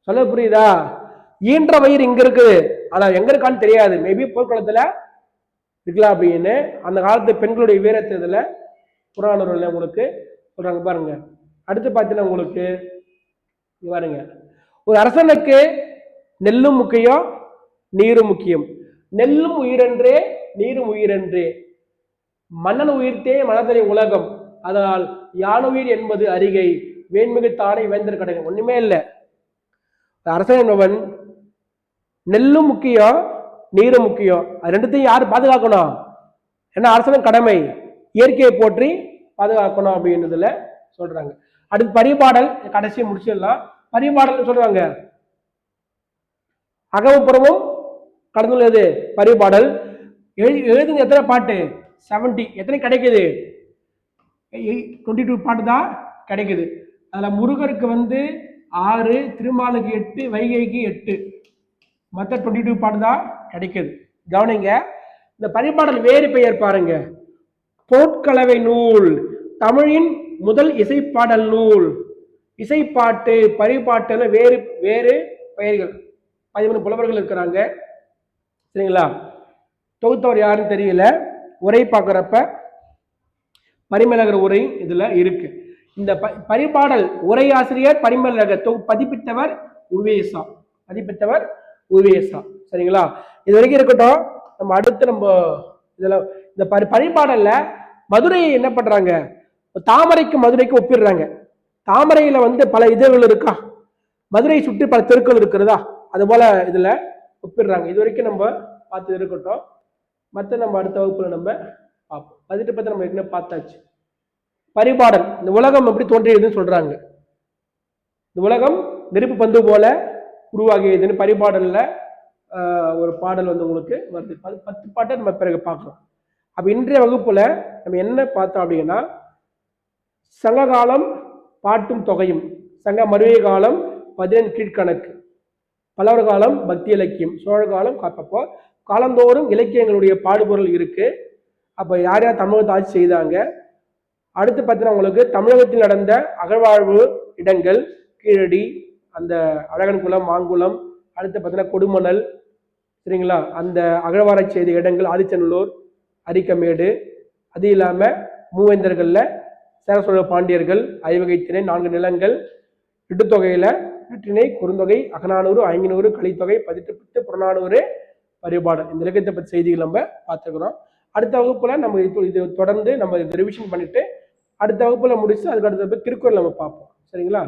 சொல்ல புரியுதா? ஈன்ற வயிறு இங்க இருக்குது, ஆனா எங்க இருக்கான்னு தெரியாது. மேபி போர்க்களத்துல இருக்கலாம் அப்படின்னு அந்த காலத்து பெண்களுடைய வீரத்தை இதுல புறாணர்ல உங்களுக்கு சொல்றாங்க பாருங்க. அடுத்து பார்த்தீங்கன்னா உங்களுக்கு பாருங்க, ஒரு அரசனுக்கு நெல்லும் முக்கியம் நீரும் முக்கியம். நெல்லும் உயிரென்றே நீரும் உயிரென்றே, மன்னன் உயிர்த்தே மனதனை உலகம், அதனால் யானுயிர் என்பது அறிகை, வேண்மிகு தானே வேந்தர் கடை. ஒண்ணுமே இல்லை, அரசன் என்பவன் நெல்லும் முக்கியம் நீரும் முக்கியம், அது ரெண்டுத்தையும் யாரு பாதுகாக்கணும்? ஏன்னா அரசனின் கடமை இயற்கையை போற்றி பாதுகாக்கணும் அப்படின்றதுல சொல்றாங்க. அடுத்து பரிபாடல், கடைசியை முடிச்சிடலாம். பரிபாடல் சொல்றாங்க அகமுப்புறமும் கடந்துள்ளது பரிபாடல். எழுதுங்க எத்தனை பாட்டு? 70. எத்தனை கிடைக்குது? 22 பாட்டு தான் கிடைக்குது. அதுல முருகருக்கு 6, திருமாலுக்கு 8, வைகைக்கு 8, மற்ற 22 பாட்டு தான் கிடைக்குது. கவனிங்க, இந்த பரிபாடல் வேறு பெயர் பாருங்க, போட்கலவை நூல், தமிழின் முதல் இசைப்பாடல் நூல். இசைப்பாட்டு பரிபாட்டு வேறு வேறு பெயர்கள். 13 புலவர்கள் இருக்கிறாங்க, சரிங்களா? தொகுத்தவர் யாருன்னு தெரியல. உரை பார்க்குறப்ப பரிமேலகர் உரை இதுல இருக்கு. இந்த பரிபாடல் உரையாசிரியர் பரிமேலகர், பதிப்பித்தவர் உவேசா, பதிப்பித்தவர் உவேசா, சரிங்களா? இது வரைக்கும் இருக்கட்டும். நம்ம அடுத்து நம்ம இதுல இந்த பரிபாடல்ல மதுரையை என்ன பண்றாங்க, தாமரைக்கு மதுரைக்கு ஒப்பிடுறாங்க. தாமரையில பல இதழ்கள் இருக்கா, மதுரையை சுற்றி பல தெருக்கள் இருக்கிறதா, அது போல இதுல ஒப்பிடுறாங்க. இது வரைக்கும் நம்ம பார்த்து இருக்கட்டும். மற்ற நம்ம அடுத்த வகுப்புல நம்ம பார்ப்போம். பதிட்டு பத்தி நம்ம என்ன பார்த்தாச்சு. பரிபாடல், இந்த உலகம் எப்படி தோன்றியதுன்னு சொல்றாங்க. இந்த உலகம் நெருப்பு பந்து போல உருவாகியதுன்னு பரிபாடல்ல ஒரு பாடல் உங்களுக்கு வருது. 10 பாட்டை நம்ம பிறகு பார்க்கலாம். அப்ப இன்றைய வகுப்புல நம்ம என்ன பார்த்தோம் அப்படின்னா, சங்க காலம் பாட்டும் தொகையும், சங்க மருவிய காலம் 15 கீழ்கணக்கு, பல்லவர் காலம் பக்தி இலக்கியம், சோழ காலம் காப்பப்போ காலந்தோறும் இலக்கியங்களுடைய பாடுபொருள் இருக்கு. அப்ப யார் யார் தமிழகத்தை ஆட்சி செய்தாங்க. அடுத்து பார்த்தீங்கன்னா உங்களுக்கு தமிழகத்தில் நடந்த அகழ்வாழ்வு இடங்கள், கீழடி, அந்த அழகன் குளம், மாங்குளம், அடுத்து பார்த்தீங்கன்னா கொடுமணல், சரிங்களா? அந்த அகழ்வாராய்ச்சி செய்த இடங்கள் ஆதிச்சநல்லூர், அரிக்கமேடு, அது இல்லாம மூவேந்தர்கள்ல சேர சோழ பாண்டியர்கள், ஐவகை திணை 4 நிலங்கள், இட்டுத்தொகையில நற்றிணை, குறுந்தொகை, அகநானூறு, ஐங்கநூறு, கலித்தொகை, பதிட்டு, புறநானூறு, பரிபாடல், இந்த இலக்கியத்தை பற்றி செய்திகள் நம்ம பார்த்துக்கிறோம். அடுத்த வகுப்புல நம்ம இது தொடர்ந்து நம்ம ரிவிஷன் பண்ணிட்டு அடுத்த வகுப்புல முடிச்சு அதுக்கு அடுத்த திருக்குறள் நம்ம பார்ப்போம், சரிங்களா?